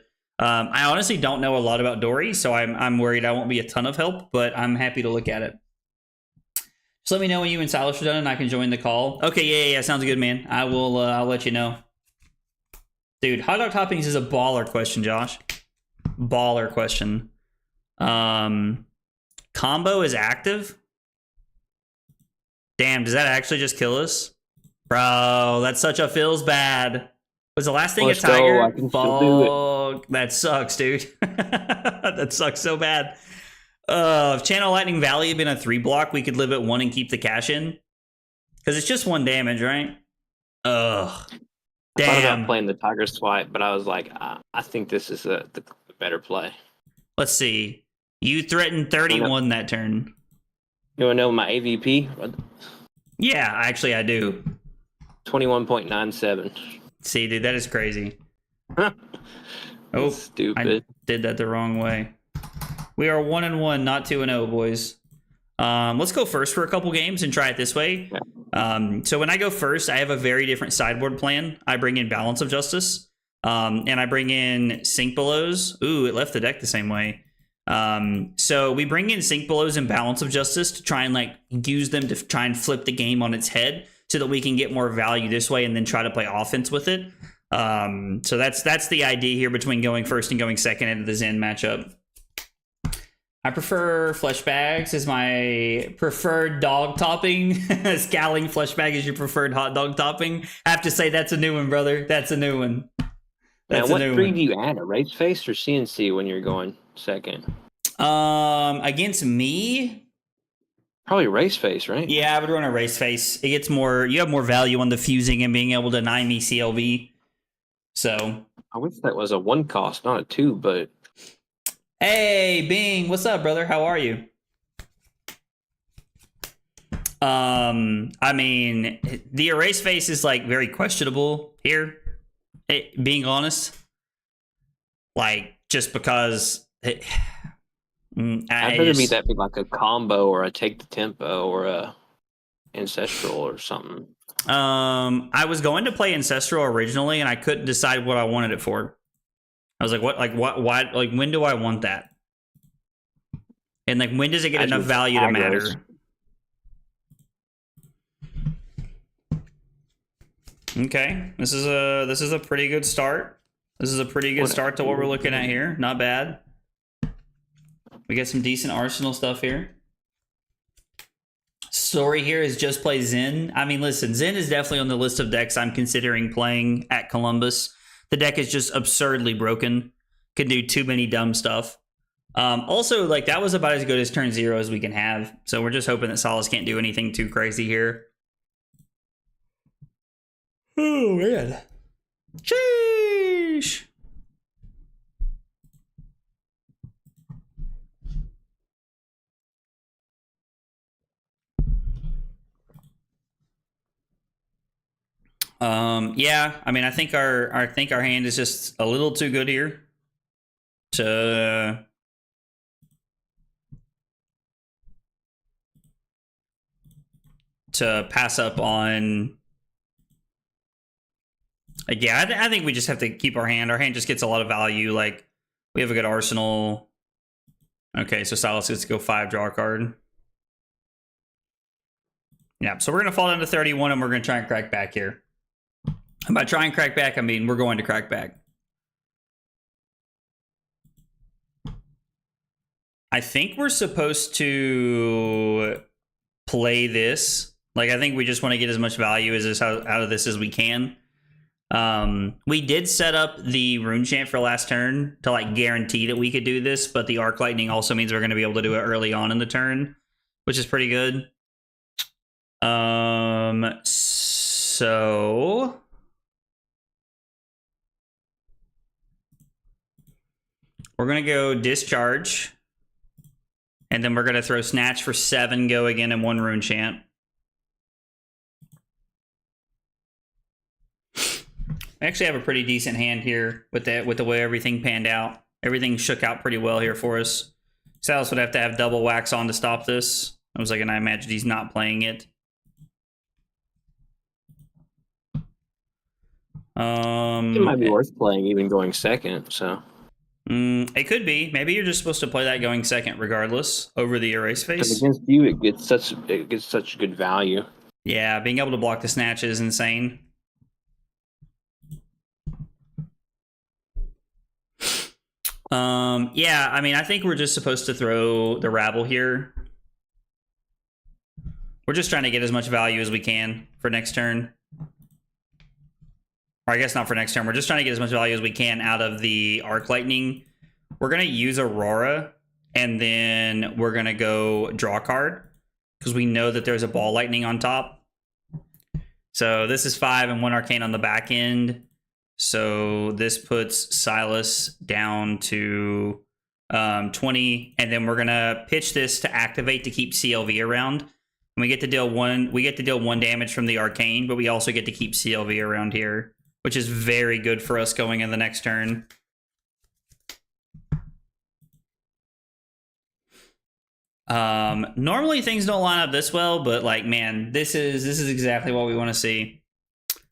I honestly don't know a lot about Dory, so I'm worried I won't be a ton of help, but I'm happy to look at it. Just let me know when you and Silas are done and I can join the call. Okay, yeah, sounds good, man. I will, I'll let you know. Dude, hot dog toppings is a baller question, Josh. Baller question. Combo is active? Damn, does that actually just kill us? Bro, that's such a feels bad. Was the last thing Let's a tiger? go. I can still do Fuck, that sucks, dude. That sucks so bad. If Channel Lightning Valley had been a 3 block, we could live at 1 and keep the cash in. Because it's just 1 damage, right? Ugh. I thought Damn. about playing the Tiger Swipe, but I was like, I think this is the better play. Let's see. You threatened 31 that turn. You want to know my AVP? Yeah, actually I do. 21.97. See, dude, that is crazy. Oh, stupid. I did that the wrong way. We are 1-1, not 2-0, boys. Let's go first for a couple games and try it this way. So when I go first, I have a very different sideboard plan. I bring in Balance of Justice, and I bring in Sink Belows. Ooh, it left the deck the same way. So we bring in Sink Belows and Balance of Justice to try and like use them to try and flip the game on its head so that we can get more value this way and then try to play offense with it. So that's the idea here between going first and going second into the Zen matchup. I prefer flesh bags as my preferred dog topping. Scowling flesh bag is your preferred hot dog topping. I have to say that's a new one, brother. That's a new one. Now, what 3 do you add? A race face or CNC when you're going second? Against me, probably race face, right? Yeah, I would run a race face. It gets more. You have more value on the fusing and being able to 9-me CLV. So I wish that was a 1 cost, not a 2. But hey, Bing, what's up, brother? How are you? I mean, the erase face is like very questionable here. Being honest, like just because I'd rather be that big, like a combo or a take the tempo or a ancestral or something. I was going to play ancestral originally, and I couldn't decide what I wanted it for. I was like, what? Like what? Why? Like when do I want that? And like when does it get enough value to matter? Okay, this is a pretty good start. This is a pretty good start to what we're looking at here. Not bad. We got some decent arsenal stuff here. Story here is just play Zen. I mean, listen, Zen is definitely on the list of decks I'm considering playing at Columbus. The deck is just absurdly broken. Can do too many dumb stuff. Also, like that was about as good as turn 0 as we can have. So we're just hoping that Silas can't do anything too crazy here. Oh, man. Sheesh. Yeah, I mean, I think our hand is just a little too good here to pass up on. Like, yeah, I think we just have to keep our hand. Our hand just gets a lot of value. Like, we have a good arsenal. Okay, so Silas gets to go 5, draw a card. Yeah, so we're going to fall down to 31, and we're going to try and crack back here. And by try and crack back, I mean we're going to crack back. I think we're supposed to play this. Like, I think we just want to get as much value as this out of this as we can. We did set up the rune chant for last turn to like guarantee that we could do this, but the arc lightning also means we're going to be able to do it early on in the turn, which is pretty good. So we're going to go discharge, and then we're going to throw snatch for 7, go again, and 1 rune chant. I actually have a pretty decent hand here with the way everything panned out. Everything shook out pretty well here for us. Silas would have to have double wax on to stop this. I was like, and I imagine he's not playing it. It might be worth playing, even going second. So it could be. Maybe you're just supposed to play that going second, regardless, over the erase face. Against you, it gets such good value. Yeah, being able to block the snatch is insane. Yeah, I mean, I think we're just supposed to throw the rabble here. We're just trying to get as much value as we can for next turn. Or I guess not for next turn. We're just trying to get as much value as we can out of the arc lightning. We're going to use Aurora, and then we're going to go draw a card because we know that there's a ball lightning on top. So this is 5 and 1 arcane on the back end. So this puts Silas down to 20, and then we're gonna pitch this to activate to keep CLV around. And we get to deal 1 damage from the arcane, but we also get to keep CLV around here, which is very good for us going in the next turn. Normally things don't line up this well, but like, man, this is exactly what we want to see.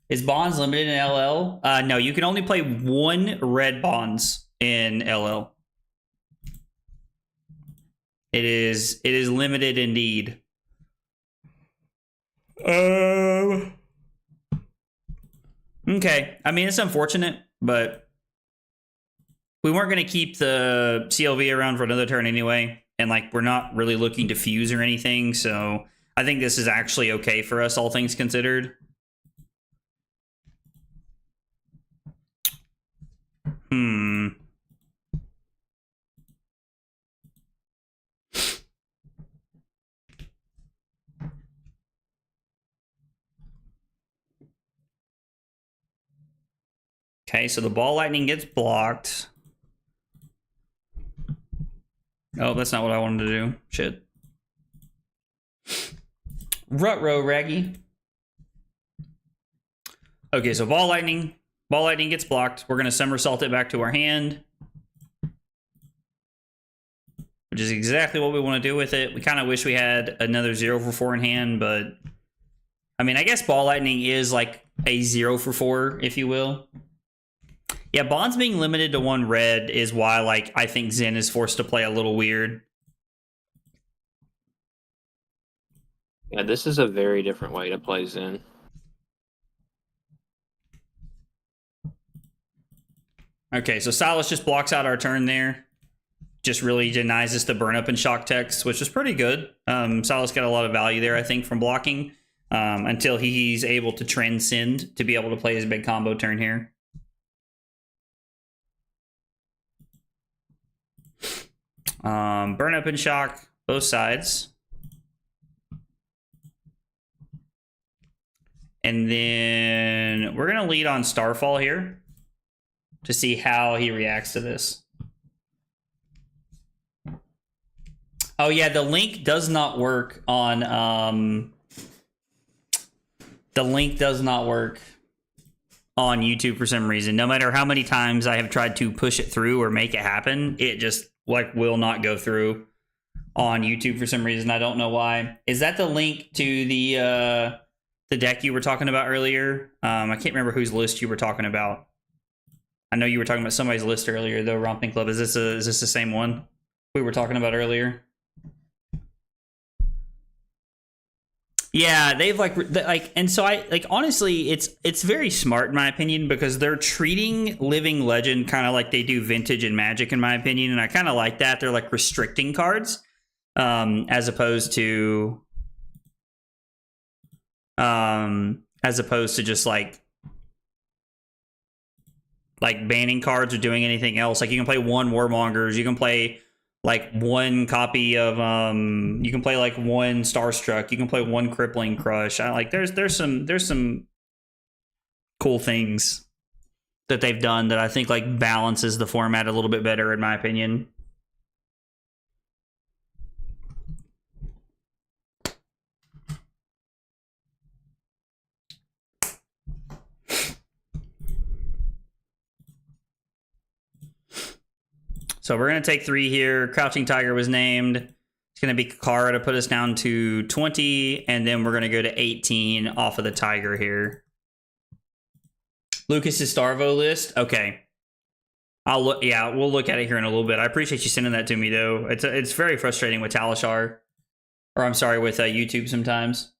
Is bonds limited in LL? No, you can only play 1 red bonds in LL. It is limited indeed. Okay. I mean, it's unfortunate, but we weren't going to keep the CLV around for another turn anyway. And like, we're not really looking to fuse or anything. So I think this is actually okay for us, all things considered. Okay, so the ball lightning gets blocked. Oh, that's not what I wanted to do. Shit. Rut-row, Raggy. Okay, so ball lightning gets blocked. We're going to somersault it back to our hand, which is exactly what we want to do with it. We kind of wish we had another 0 for 4 in hand, but I mean, I guess ball lightning is like a 0 for 4, if you will. Yeah, bonds being limited to 1 red is why, like, I think Zen is forced to play a little weird. Yeah, this is a very different way to play Zen. Okay, so Silas just blocks out our turn there. Just really denies us the burn up and shock text, which is pretty good. Silas got a lot of value there, I think, from blocking until he's able to transcend to be able to play his big combo turn here. Burn up and shock both sides. And then we're going to lead on Starfall here to see how he reacts to this. Oh yeah, the link does not work on YouTube for some reason. No matter how many times I have tried to push it through or make it happen, it just like will not go through on YouTube for some reason. I don't know why. Is that the link to the deck you were talking about earlier? I can't remember whose list you were talking about. I know you were talking about somebody's list earlier, though. Romping Club. Is this the same one we were talking about earlier? Yeah, they've and so I like honestly, it's very smart in my opinion because they're treating Living Legend kind of like they do Vintage and Magic in my opinion, and I kind of like that. They're like restricting cards as opposed to as opposed to just like banning cards or doing anything else. Like you can play one Warmongers, you can play like one copy of you can play like one Starstruck, you can play one Crippling Crush. There's some cool things that they've done that I think like balances the format a little bit better, in my opinion. So we're going to take 3 here. Crouching Tiger was named. It's going to be Kakara to put us down to 20. And then we're going to go to 18 off of the Tiger here. Lucas's Starvo list. Okay. I'll look. Yeah, we'll look at it here in a little bit. I appreciate you sending that to me, though. It's very frustrating with Talishar. Or I'm sorry, with YouTube sometimes.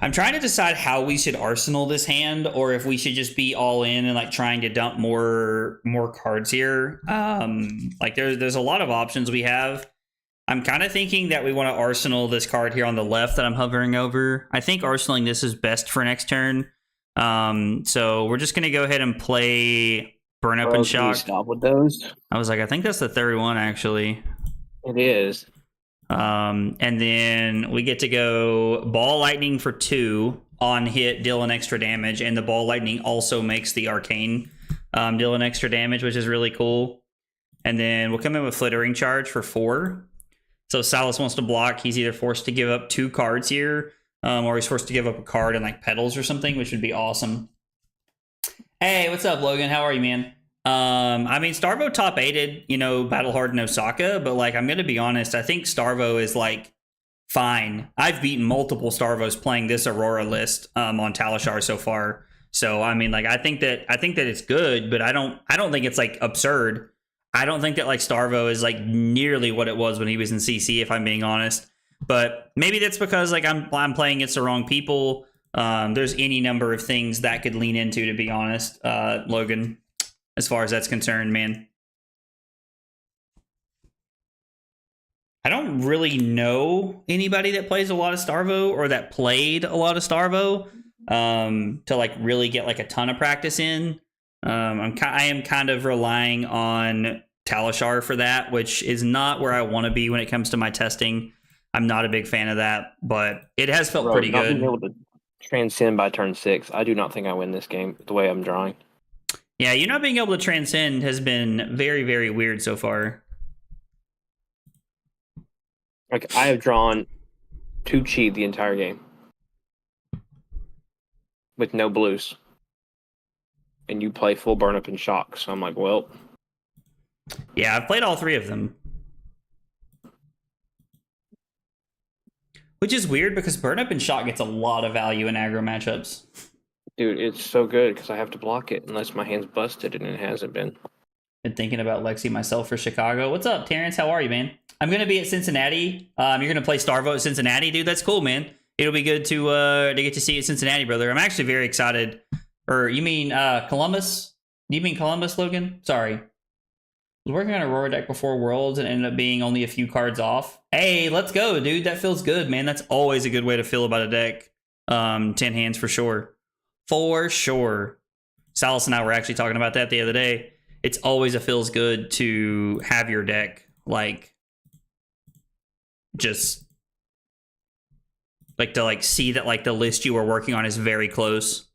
I'm trying to decide how we should arsenal this hand, or if we should just be all in and like trying to dump more cards here. Like there's a lot of options we have. I'm kind of thinking that we want to arsenal this card here on the left that I'm hovering over. I think arsenaling this is best for next turn. So we're just gonna go ahead and play Burn Up and Shock. Stop with those. I was like, I think that's the third one actually. It is. And then we get to go Ball Lightning for 2 on hit, deal an extra damage, and the Ball Lightning also makes the Arcane deal an extra damage, which is really cool. And then we'll come in with Flittering Charge for 4. So Silas wants to block. He's either forced to give up 2 cards here, or he's forced to give up a card and like Petals or something, which would be awesome. Hey, what's up, Logan? How are you, man? I mean, Starvo top 8'd, Battle Hardened Osaka, but like, I'm going to be honest, I think Starvo is like fine. I've beaten multiple Starvos playing this Aurora list on Talishar so far. So, I mean, like, I think that it's good, but I don't think it's like absurd. I don't think that like Starvo is like nearly what it was when he was in CC, if I'm being honest. But maybe that's because like I'm playing against the wrong people. There's any number of things that could lean into, to be honest, Logan. As far as that's concerned, man. I don't really know anybody that plays a lot of Starvo or that played a lot of Starvo to like really get like a ton of practice in. I am kind of relying on Talishar for that, which is not where I want to be when it comes to my testing. I'm not a big fan of that, but it has felt pretty good. Being able to transcend by turn 6, I do not think I win this game the way I'm drawing. Yeah, you not being able to transcend has been very, very weird so far. Like, I have drawn 2 chi the entire game with no blues. And you play full Burn Up and Shock. So I'm like, well. Yeah, I've played all 3 of them. Which is weird because Burn Up and Shock gets a lot of value in aggro matchups. Dude, it's so good because I have to block it unless my hand's busted, and it hasn't been. Been thinking about Lexi myself for Chicago. What's up, Terrence? How are you, man? I'm going to be at Cincinnati. You're going to play Starvo at Cincinnati, dude. That's cool, man. It'll be good to get to see you at Cincinnati, brother. I'm actually very excited. Or you mean Columbus? Do you mean Columbus, Logan? Sorry. I was working on a Aurora deck before Worlds and ended up being only a few cards off. Hey, let's go, dude. That feels good, man. That's always a good way to feel about a deck. 10 hands for sure. For sure. Silas and I were actually talking about that the other day. It's always feels good to have your deck, like, just, like, to, like, see that, like, the list you were working on is very close.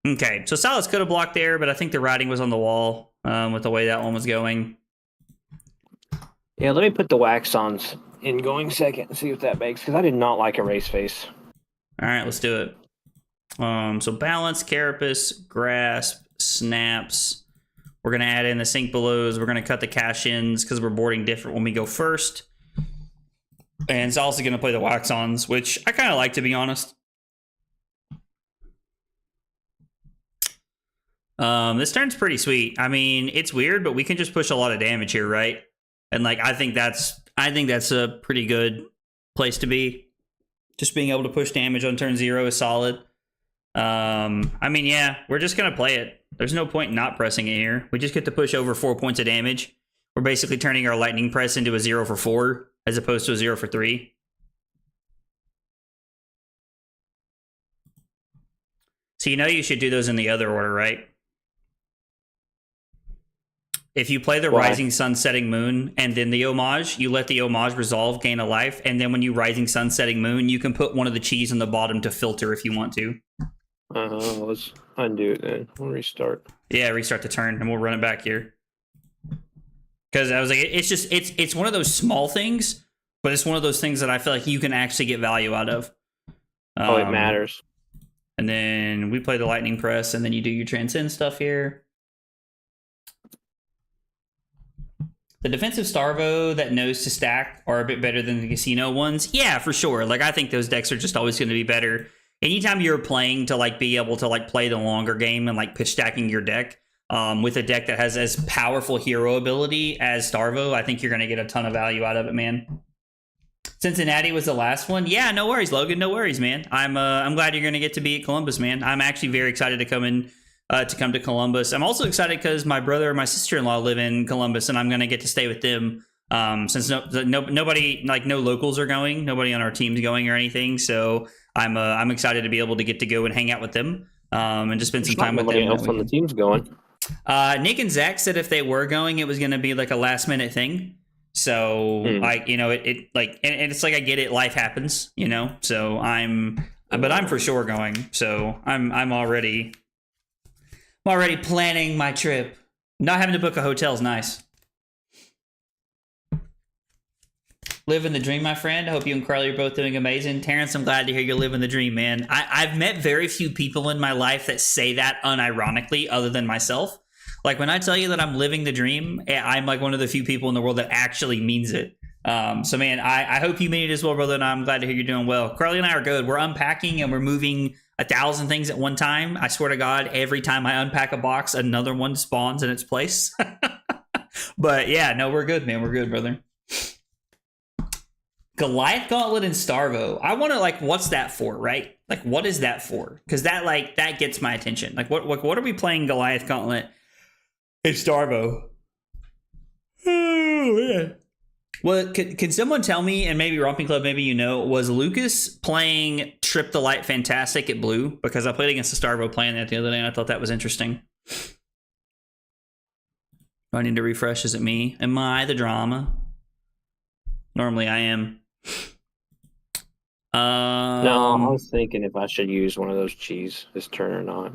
Okay, so Silas could have blocked there, but I think the writing was on the wall with the way that one was going. Yeah, let me put the wax ons in going second and see what that makes, because I did not like Erase Face. All right, let's do it. So Balance, Carapace, Grasp, Snaps. We're going to add in the Sink Belows. We're going to cut the cash-ins because we're boarding different when we go first. And it's also going to play the Wax-Ons, which I kind of like, to be honest. This turn's pretty sweet. I mean, it's weird, but we can just push a lot of damage here, right? And like, I think that's a pretty good place to be. Just being able to push damage on turn 0 is solid. I mean, yeah, we're just gonna play it. There's no point in not pressing it here. We just get to push over 4 points of damage. We're basically turning our lightning press into a 0 for 4 as opposed to a 0 for 3. So you know you should do those in the other order, right? If you play the Rising Sun, Setting Moon, and then the Homage, you let the Homage resolve, gain a life, and then when you Rising Sun, Setting Moon, you can put one of the cheese on the bottom to filter if you want to. Let's undo it then. We'll restart. Yeah, restart the turn, and we'll run it back here. Because I was like, it's one of those small things, but it's one of those things that I feel like you can actually get value out of. It matters. And then we play the Lightning Press, and then you do your Transcend stuff here. The defensive Starvo that knows to stack are a bit better than the casino ones. Yeah, for sure. Like, I think those decks are just always going to be better. Anytime you're playing to, like, be able to, like, play the longer game and, like, pitch stacking your deck with a deck that has as powerful hero ability as Starvo, I think you're going to get a ton of value out of it, man. Cincinnati was the last one. Yeah, no worries, Logan. No worries, man. I'm glad you're going to get to be at Columbus, man. I'm actually very excited to come to Columbus. I'm also excited because my brother and my sister-in-law live in Columbus, and I'm going to get to stay with them since nobody, like, no locals are going. Nobody on our team's going or anything. So I'm excited to be able to get to go and hang out with them and just spend some time with them. Nobody else on the team's going. Nick and Zach said if they were going, it was going to be like a last-minute thing. So, like, you know, and it's like, I get it. Life happens, you know. So but I'm for sure going. So I'm already planning my trip. Not having to book a hotel is nice. Living the dream, my friend. I hope you and Carly are both doing amazing. Terrence, I'm glad to hear you're living the dream, man. I've met very few people in my life that say that unironically other than myself. Like, when I tell you that I'm living the dream, I'm like one of the few people in the world that actually means it. So, man, I hope you mean it as well, brother, and I'm glad to hear you're doing well. Carly and I are good. We're unpacking and we're moving 1,000 things at one time. I swear to God, every time I unpack a box, another one spawns in its place. But, yeah, no, we're good, man. We're good, brother. Goliath Gauntlet and Starvo. I want to, like, what's that for, right? Like, what is that for? Because that gets my attention. Like, what are we playing Goliath Gauntlet? It's Starvo. Oh, man. Well, can someone tell me, and maybe Romping Club, maybe you know, was Lucas playing Trip the Light Fantastic at Blue? Because I played against the Starvo playing that the other day, and I thought that was interesting. Do I need to refresh? Is it me? Am I the drama? Normally I am. No, I was thinking if I should use one of those cheese this turn or not.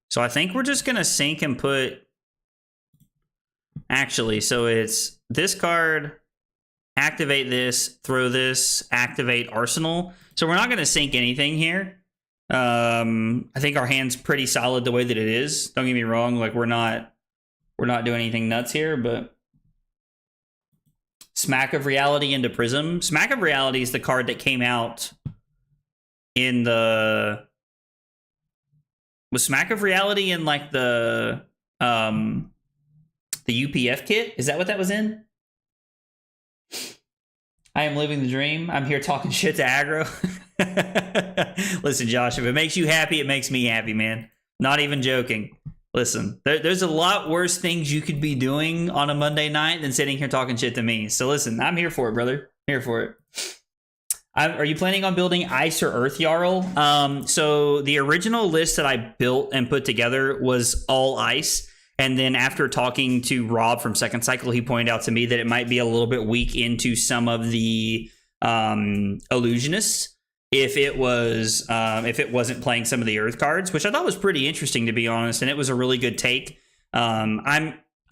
So I think we're just going to sync and put... Actually, so it's this card, activate this, throw this, activate Arsenal. So we're not going to sync anything here. I think our hand's pretty solid the way that it is. Don't get me wrong, like we're not doing anything nuts here, but... Smack of Reality into Prism. Smack of Reality is the card that came out in the... Was Smack of Reality in, like, the UPF kit? Is that what that was in? I am living the dream. I'm here talking shit to aggro. Listen, Josh, if it makes you happy, it makes me happy, man. Not even joking. Listen, there's a lot worse things you could be doing on a Monday night than sitting here talking shit to me. So listen, I'm here for it, brother. Here for it. Are you planning on building Ice or Earth Jarl? So the original list that I built and put together was all Ice. And then after talking to Rob from Second Cycle, he pointed out to me that it might be a little bit weak into some of the Illusionists if it wasn't playing some of the Earth cards, which I thought was pretty interesting, to be honest. And it was a really good take.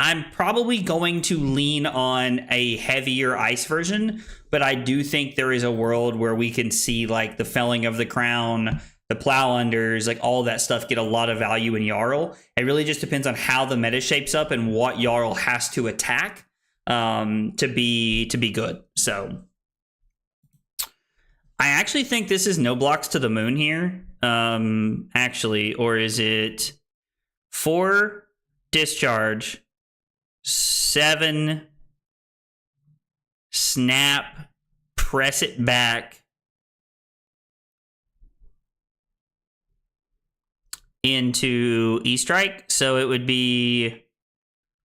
I'm probably going to lean on a heavier Ice version, but I do think there is a world where we can see, like, the Felling of the Crown, the Plow Unders, like all that stuff get a lot of value in Jarl. It really just depends on how the meta shapes up and what Jarl has to attack to be good. So I actually think this is no blocks to the moon here. Actually, or is it 4 discharge, 7 snap, press it back, into E-Strike. So it would be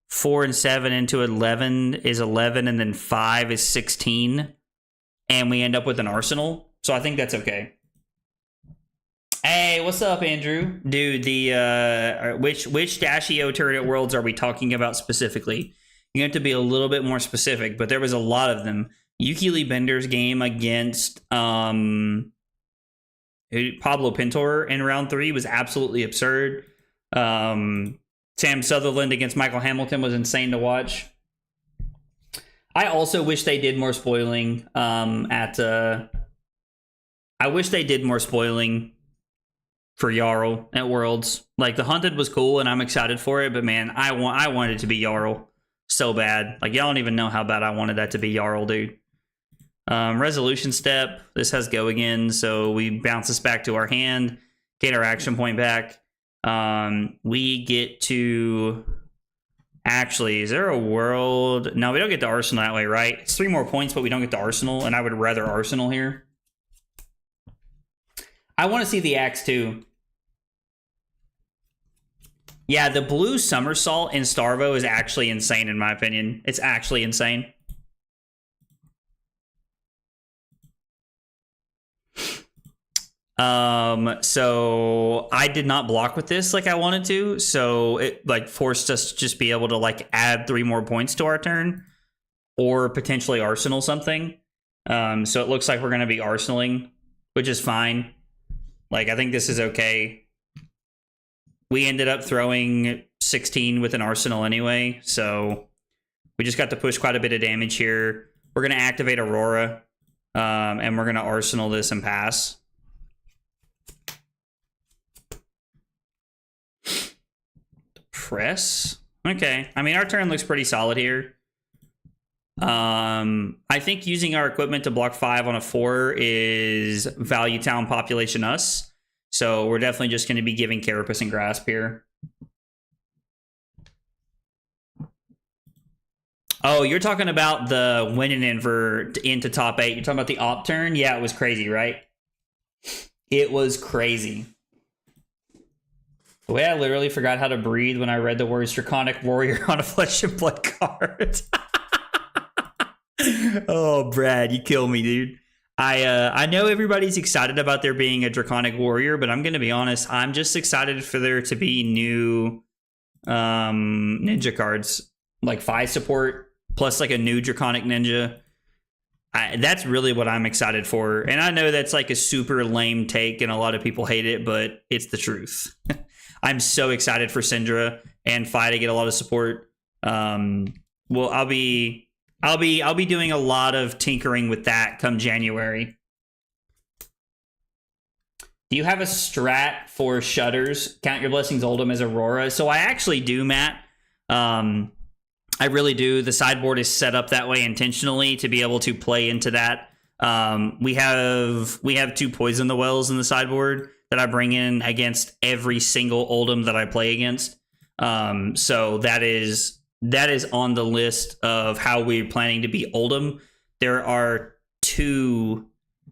4 and 7 into 11 is 11, and then 5 is 16. And we end up with an arsenal. So I think that's okay. Hey, what's up, Andrew? Dude, the which Dashio turret at Worlds are we talking about specifically? You have to be a little bit more specific, but there was a lot of them. Yukili Bender's game against Pablo Pintor in round 3 was absolutely absurd. Sam Sutherland against Michael Hamilton was insane to watch. I also wish they did more spoiling I wish they did more spoiling for Jarl at Worlds. Like, the Hunted was cool and I'm excited for it, but man, I wanted it to be Jarl so bad. Like, y'all don't even know how bad I wanted that to be Jarl, dude. Resolution step. This has go again, so we bounce this back to our hand, get our action point back. We get to... Actually, is there a world? No, we don't get the Arsenal that way, right? It's 3 more points, but we don't get the Arsenal, and I would rather Arsenal here. I want to see the Axe too. Yeah, the blue somersault in Starvo is actually insane in my opinion. It's actually insane. So I did not block with this like I wanted to, so it like forced us to just be able to like add 3 more points to our turn or potentially arsenal something. So it looks like we're going to be arsenaling, which is fine. Like, I think this is okay. We ended up throwing 16 with an arsenal anyway, so we just got to push quite a bit of damage here. We're going to activate Aurora, and we're going to arsenal this and pass. Press. Okay. I mean, our turn looks pretty solid here. I think using our equipment to block 5 on a 4 is value town population us. So we're definitely just going to be giving Carapace and Grasp here. Oh, you're talking about the winning invert into top 8. You're talking about the op turn? Yeah, it was crazy, right? It was crazy. The way I literally forgot how to breathe when I read the words Draconic Warrior on a Flesh and Blood card. Oh, Brad, you kill me, dude. I know everybody's excited about there being a Draconic Warrior, but I'm going to be honest. I'm just excited for there to be new ninja cards. Like Phi support, plus like a new Draconic Ninja. That's really what I'm excited for. And I know that's like a super lame take and a lot of people hate it, but it's the truth. I'm so excited for Syndra and Phi to get a lot of support. Well, I'll be doing a lot of tinkering with that come January. Do you have a strat for Shudders? Count Your Blessings Oldham as Aurora. So I actually do, Matt. I really do. The sideboard is set up that way intentionally to be able to play into that. We have 2 Poison the Wells in the sideboard that I bring in against every single Oldham that I play against. So that is on the list of how we're planning to be Oldham. There are 2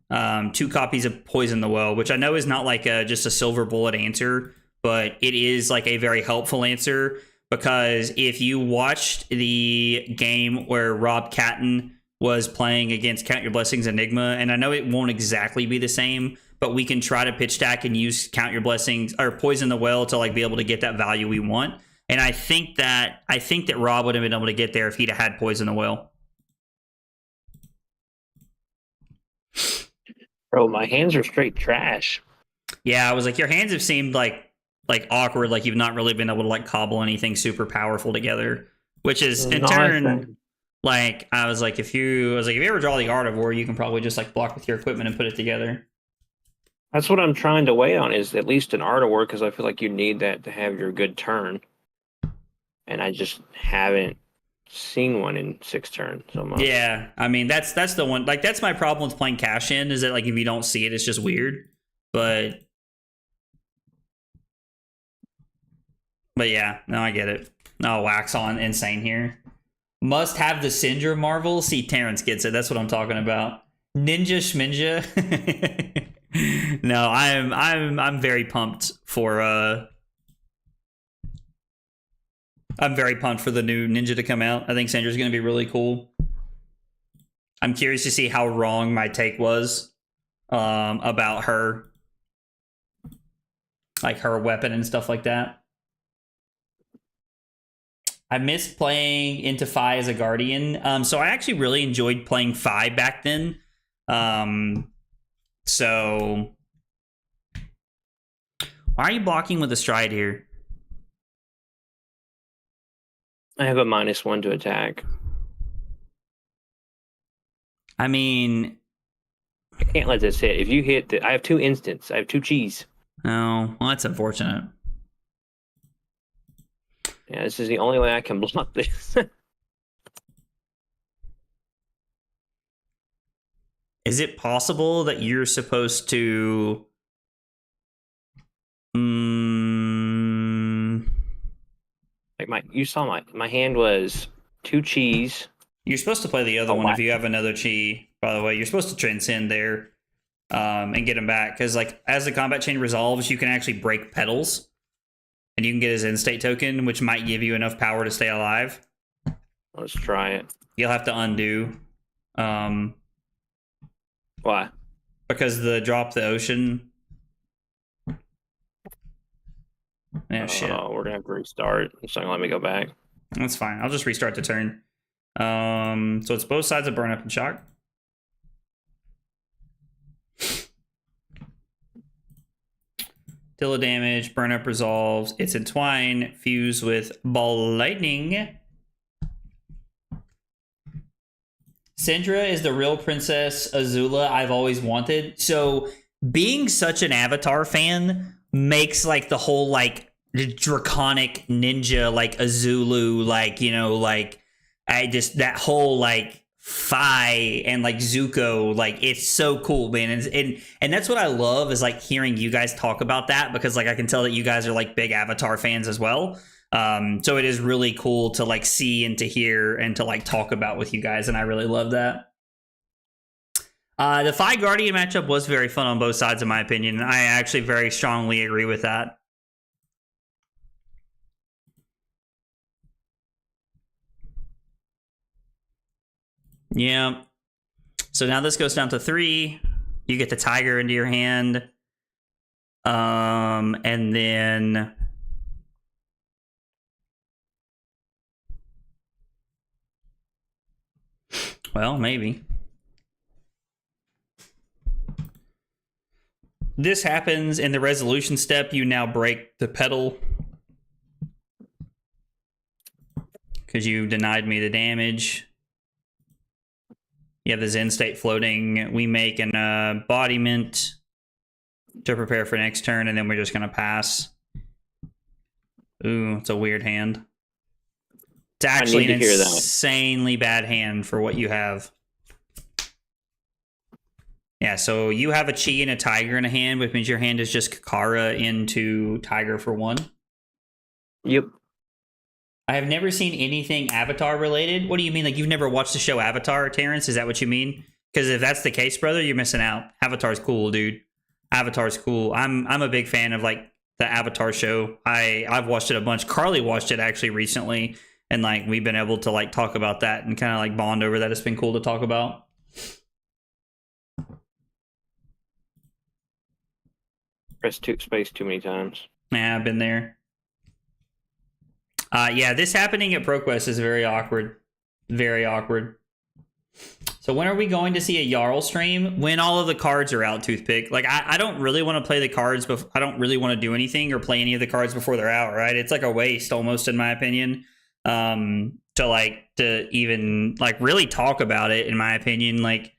copies of Poison the Well, which I know is not like just a silver bullet answer, but it is like a very helpful answer, because if you watched the game where Rob Catton was playing against Count Your Blessings Enigma, and I know it won't exactly be the same, but we can try to pitch stack and use Count Your Blessings or Poison the Well to like be able to get that value we want. And I think that Rob would have been able to get there if he'd have had Poison the Well. Bro, my hands are straight trash. Yeah, I was like, your hands have seemed like awkward, like you've not really been able to like cobble anything super powerful together. Which is in turn, like I was like, if you ever draw the Art of War, you can probably just like block with your equipment and put it together. That's what I'm trying to weigh on, is at least an Art of War, because I feel like you need that to have your good turn. And I just haven't seen one in 6 turns so much. Yeah, I mean that's the one. Like that's my problem with playing cash in, is that like if you don't see it, it's just weird. But yeah, no, I get it. No, wax on insane here. Must have the Syndra Marvel. See, Terrence gets it. That's what I'm talking about. Ninja Schminja. No, I'm very pumped for I'm very pumped for the new ninja to come out. I think Sandra's going to be really cool. I'm curious to see how wrong my take was about her. Like her weapon and stuff like that. I missed playing into Fi as a Guardian. So I actually really enjoyed playing Fi back then. So why are you blocking with a stride here? I have a -1 to attack. I mean, I can't let this hit. If you hit, I have 2 instants. I have 2 cheese. no, well, that's unfortunate. Yeah, this is the only way I can block this. Is it possible that you're supposed to... Like you saw my hand was 2 cheese. You're supposed to play the other one if you have another chi, by the way. You're supposed to transcend there and get him back. Because like as the combat chain resolves, you can actually break petals. And you can get his end state token, which might give you enough power to stay alive. Let's try it. You'll have to undo. Why? Because the drop the ocean. Yeah, shit. We're gonna have to restart. It's not gonna let me go back. That's fine. I'll just restart the turn. So it's both sides of burn up and shock. Deal of damage, burn up resolves. It's entwine, fuse with ball lightning. Syndra is the real Princess Azula I've always wanted. So being such an Avatar fan makes like the whole like draconic ninja like Azulu, like, you know, like I just that whole like Fi and like Zuko, like it's so cool, man. And that's what I love is like hearing you guys talk about that, because like I can tell that you guys are like big Avatar fans as well. So it is really cool to like see and to hear and to like talk about with you guys, and I really love that. The Fi Guardian matchup was very fun on both sides, in my opinion. I actually very strongly agree with that. Yeah. So now this goes down to 3. You get the tiger into your hand. And then well, maybe. This happens in the resolution step. You now break the petal because you denied me the damage. You have the Zen state floating. We make an embodiment to prepare for next turn, and then we're just going to pass. Ooh, it's a weird hand. It's actually an insanely bad hand for what you have. Yeah, so you have a Chi and a Tiger in a hand, which means your hand is just Kakara into Tiger for 1. Yep. I have never seen anything Avatar related. What do you mean? Like you've never watched the show Avatar, Terrence? Is that what you mean? Because if that's the case, brother, you're missing out. Avatar's cool, dude. Avatar's cool. I'm a big fan of like the Avatar show. I've watched it a bunch. Carly watched it actually recently, and like we've been able to like talk about that and kind of like bond over that. It's been cool to talk about. Press space too many times. Yeah, I've been there. Yeah, this happening at ProQuest is very awkward. Very awkward. So when are we going to see a Jarl stream? When all of the cards are out, Toothpick. Like, I don't really want to play the cards, but I don't really want to do anything or play any of the cards before they're out, right? It's like a waste, almost, in my opinion, to even, like, really talk about it, in my opinion. Like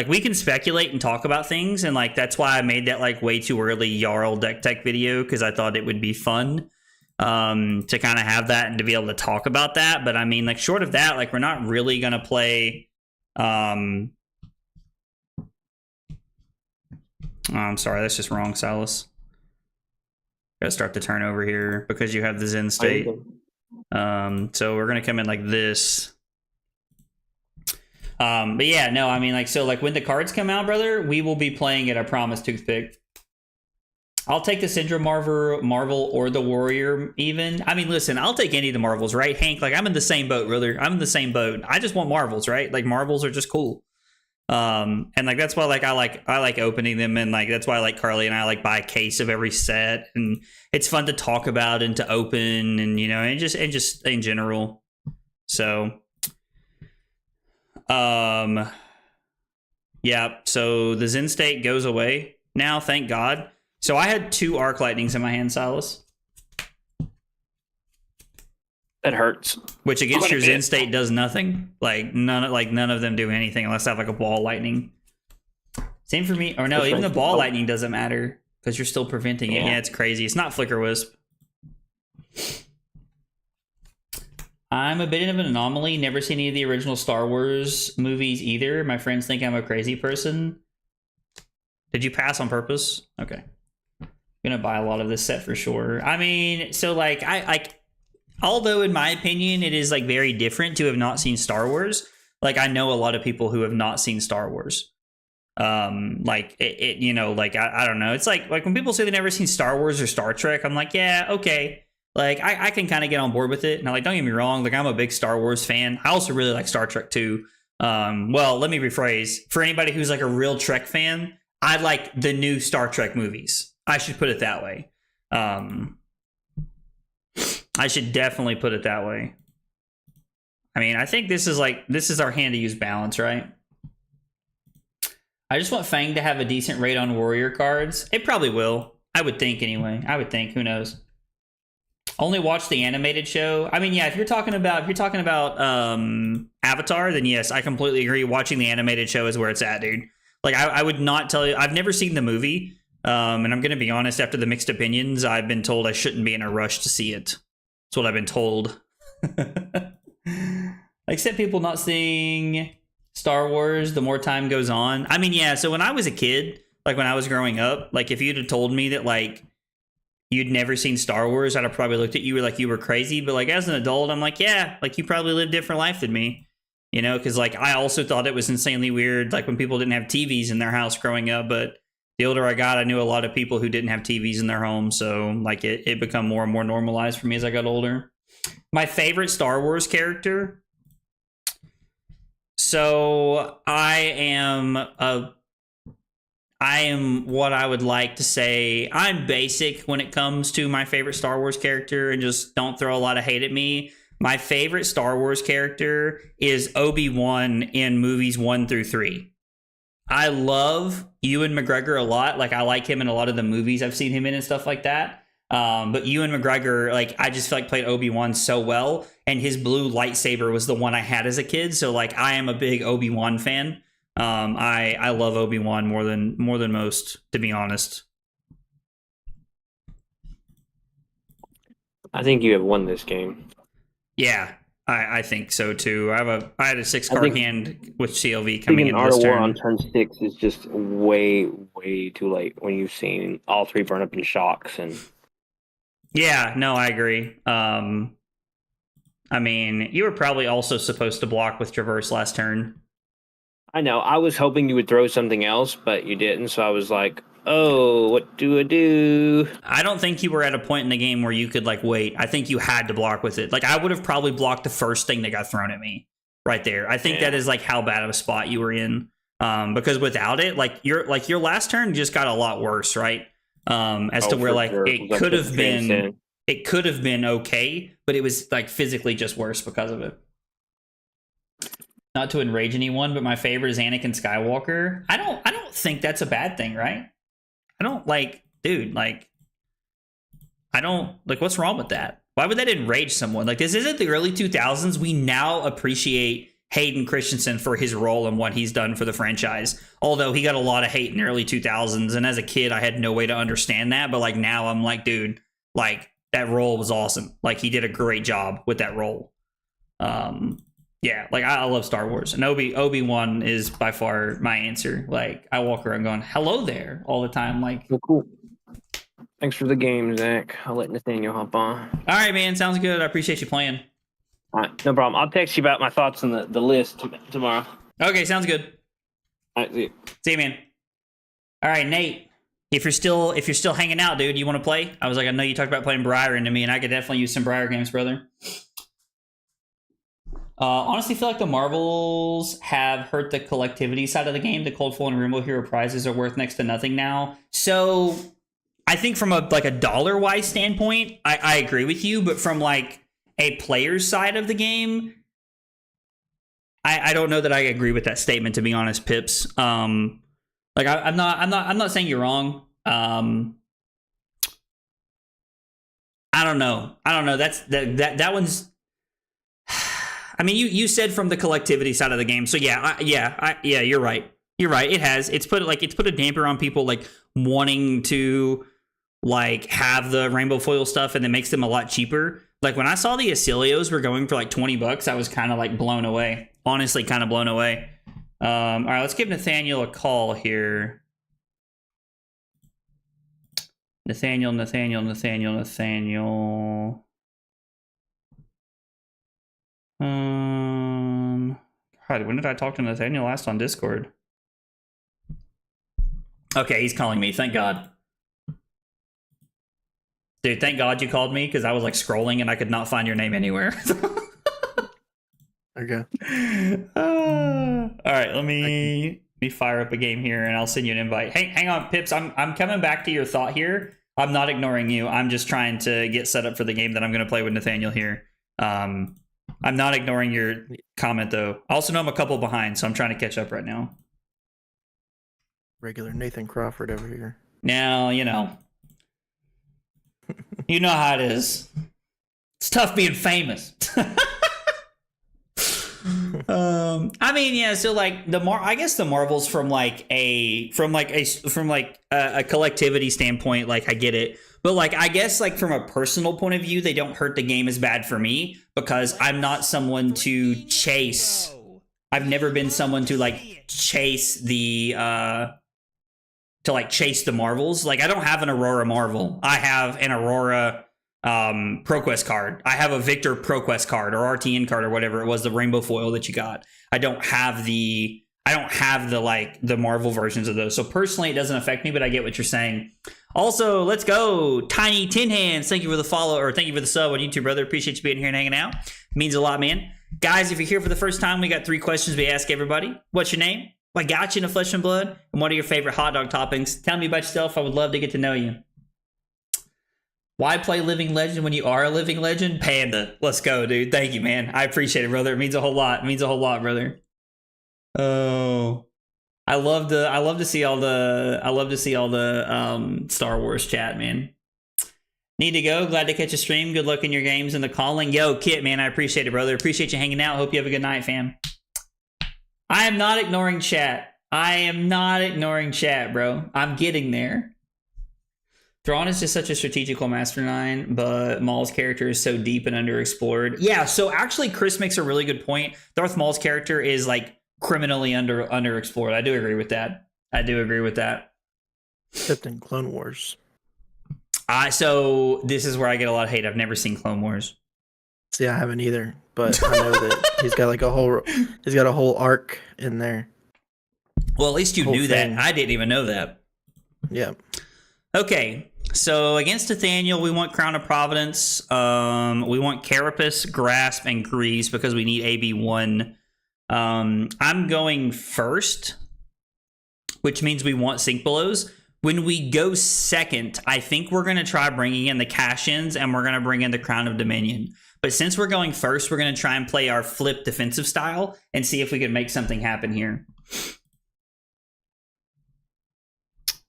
we can speculate and talk about things, and, like, that's why I made that, like, way too early Jarl deck tech video, because I thought it would be fun. To kind of have that and to be able to talk about that. But I mean, like, short of that, like, we're not really gonna play oh, I'm sorry, that's just wrong, Silas. Gotta start the turn over here because you have the Zen state. So we're gonna come in like this. But yeah, no, I mean, like, so like when the cards come out, brother, we will be playing it, I promise, Toothpick. I'll take the Syndrome Marvel or the Warrior even. I mean, listen, I'll take any of the Marvels, right? Hank, like I'm in the same boat, brother. I'm in the same boat. I just want Marvels, right? Like Marvels are just cool. And like that's why like I like opening them, and like that's why like Carly and I like buy a case of every set, and it's fun to talk about and to open, and you know, and just in general. So yeah, so the Zen state goes away now, thank God. So I had 2 Arc Lightnings in my hand, Silas. That hurts. Which against your Zen state does nothing. Like none of them do anything unless I have like a ball lightning. Same for me. Or no, even the ball lightning doesn't matter because you're still preventing it. Yeah, it's crazy. It's not Flicker Wisp. I'm a bit of an anomaly. Never seen any of the original Star Wars movies either. My friends think I'm a crazy person. Did you pass on purpose? Okay. Gonna buy a lot of this set for sure. I mean, so like although in my opinion it is like very different to have not seen Star Wars, like I know a lot of people who have not seen Star Wars. Like it you know, like I don't know, it's like when people say they've never seen Star Wars or Star Trek, I'm like, yeah, okay, like I can kind of get on board with it. And like, don't get me wrong, like I'm a big Star Wars fan. I also really like Star Trek too. Well, let me rephrase, for anybody who's like a real Trek fan, I like the new Star Trek movies. I should put it that way. I should definitely put it that way. I mean, I think this is our hand to use balance, right? I just want Fang to have a decent rate on Warrior cards. It probably will. I would think anyway. I would think. Who knows? Only watch the animated show. I mean, yeah, if you're talking about Avatar, then yes, I completely agree. Watching the animated show is where it's at, dude. Like I would not tell you. I've never seen the movie. And I'm going to be honest, after the mixed opinions, I've been told I shouldn't be in a rush to see it. That's what I've been told. Except people not seeing Star Wars the more time goes on. I mean, yeah, so when I was a kid, like when I was growing up, like if you'd have told me that like you'd never seen Star Wars, I'd have probably looked at you like you were crazy. But like as an adult, I'm like, yeah, like you probably lived a different life than me. You know, because like I also thought it was insanely weird, like when people didn't have TVs in their house growing up, but the older I got, I knew a lot of people who didn't have TVs in their home. So like it become more and more normalized for me as I got older. My favorite Star Wars character. So I am what I would like to say. I'm basic when it comes to my favorite Star Wars character, and just don't throw a lot of hate at me. My favorite Star Wars character is Obi-Wan in movies 1 through 3. I love Ewan McGregor a lot. Like I like him in a lot of the movies I've seen him in and stuff like that. But Ewan McGregor, like I just feel like played Obi-Wan so well, and his blue lightsaber was the one I had as a kid. So like I am a big Obi-Wan fan. I love Obi-Wan more than most, to be honest. I think you have won this game. Yeah. I think so too. I had a 6-card hand with CLV coming in this turn. War on turn 6 is just way too late when you've seen all 3 burn up in shocks. And yeah, no, I agree. I mean, you were probably also supposed to block with Traverse last turn. I know. I was hoping you would throw something else, but you didn't. So I was like, oh, what do I do? I don't think you were at a point in the game where you could like wait. I think you had to block with it. Like I would have probably blocked the first thing that got thrown at me right there. I think that is like how bad of a spot you were in. Because without it, like your last turn just got a lot worse, right? As to where like sure. it could have been okay, but it was like physically just worse because of it. Not to enrage anyone, but my favorite is Anakin Skywalker. I don't think that's a bad thing, right? I don't like, dude, like, I don't, like, what's wrong with that? Why would that enrage someone? Like, this isn't the early 2000s. We now appreciate Hayden Christensen for his role and what he's done for the franchise. Although he got a lot of hate in the early 2000s. And as a kid, I had no way to understand that. But, like, now I'm like, dude, like, that role was awesome. Like, he did a great job with that role. Yeah, like I love Star Wars, and Obi-Wan is by far my answer. Like I walk around going "hello there" all the time. Like, well, cool. Thanks for the game, Zach. I'll let Nathaniel hop on. All right, man. Sounds good. I appreciate you playing. All right, no problem. I'll text you about my thoughts on the list tomorrow. Okay, sounds good. All right, see you. See you, man. All right, Nate. if you're still hanging out, dude, you want to play? I was like, I know you talked about playing Briar into me, and I could definitely use some Briar games, brother. Honestly, feel like the Marvels have hurt the collectivity side of the game. The Cold Full and Rainbow Hero prizes are worth next to nothing now. So I think from a dollar wise standpoint, I agree with you, but from like a player's side of the game, I don't know that I agree with that statement, to be honest, Pips. I'm not saying you're wrong. I don't know. That one's. I mean, you said from the collectivity side of the game, so yeah, you're right. You're right. It's put a damper on people like wanting to like have the rainbow foil stuff, and it makes them a lot cheaper. Like when I saw the Acelios were going for like $20, I was kind of like blown away. Honestly, kind of blown away. All right, let's give Nathaniel a call here. Nathaniel. God, when did I talk to Nathaniel last on Discord? Okay, he's calling me. Thank God. Dude, thank God you called me, because I was like scrolling and I could not find your name anywhere. Okay. All right, let me fire up a game here and I'll send you an invite. Hey, hang on, Pips. I'm coming back to your thought here. I'm not ignoring you. I'm just trying to get set up for the game that I'm going to play with Nathaniel here. I'm not ignoring your comment, though. I also know I'm a couple behind, so I'm trying to catch up right now. Regular Nathan Crawford over here. Now, you know how it is. It's tough being famous. I mean, yeah. So like I guess the Marvels from a collectivity standpoint, like I get it. But like, I guess like from a personal point of view, they don't hurt the game as bad for me because I'm not someone to chase. I've never been someone to like chase the Marvels. Like I don't have an Aurora Marvel. I have an Aurora ProQuest card. I have a Victor ProQuest card or RTN card or whatever it was, the rainbow foil that you got. I don't have the like the Marvel versions of those. So personally it doesn't affect me, but I get what you're saying. Also, let's go. Tiny Tin Hands. Thank you for the follow, or thank you for the sub on YouTube, brother. Appreciate you being here and hanging out. Means a lot, man. Guys, if you're here for the first time, we got 3 questions we ask everybody. What's your name? What got you into Flesh and Blood? And what are your favorite hot dog toppings? Tell me about yourself. I would love to get to know you. Why play Living Legend when you are a living legend? Panda. Let's go, dude. Thank you, man. I appreciate it, brother. It means a whole lot. It means a whole lot, brother. Oh. I love to see all the Star Wars chat, man. Need to go. Glad to catch a stream. Good luck in your games and the calling. Yo, Kit, man, I appreciate it, brother. Appreciate you hanging out. Hope you have a good night, fam. I am not ignoring chat. Bro. I'm getting there. Thrawn is just such a strategical mastermind, but Maul's character is so deep and underexplored. Yeah, so actually Chris makes a really good point. Darth Maul's character is like criminally underexplored. I do agree with that. Except in Clone Wars. So this is where I get a lot of hate. I've never seen Clone Wars. See, I haven't either, but I know that he's got a whole arc in there. Well, at least you knew that. I didn't even know that. Yeah. Okay, so against Nathaniel, we want Crown of Providence. We want Carapace, Grasp, and Grease because we need AB1. I'm going first, which means we want Sink Belows. When we go second, I think we're going to try bringing in the cash-ins and we're going to bring in the Crown of Dominion. But since we're going first, we're going to try and play our flip defensive style and see if we can make something happen here.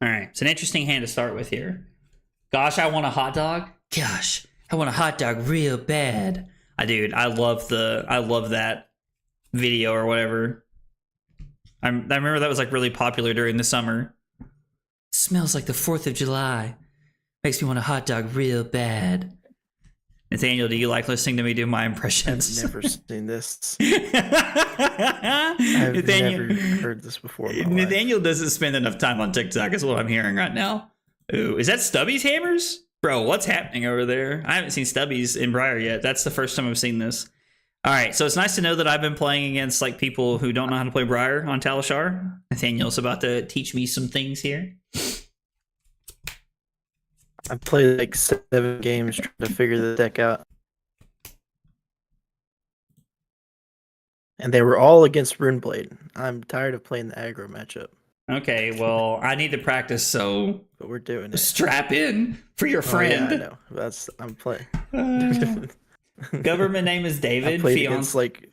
All right, it's an interesting hand to start with here. Gosh, I want a hot dog. Gosh, I want a hot dog real bad. I love that video or whatever. I remember that was like really popular during the summer. Smells like the 4th of July. Makes me want a hot dog real bad. Nathaniel, do you like listening to me do my impressions? I've never seen this. I've never heard this before in my Nathaniel life. doesn't spend enough time on TikTok is what I'm hearing right now. Ooh, is that Stubby's hammers? Bro, what's happening over there? I haven't seen Stubby's in Briar yet. That's the first time I've seen this. All right, so it's nice to know that I've been playing against like people who don't know how to play Briar on Talishar. Nathaniel's about to teach me some things here. I played like 7 games trying to figure the deck out. And they were all against Runeblade. I'm tired of playing the aggro matchup, Okay, well, I need to practice, so but we're doing it. strap in for your Oh, yeah, I friend. know. I'm playing. Government name is I David. played Fiance. against like.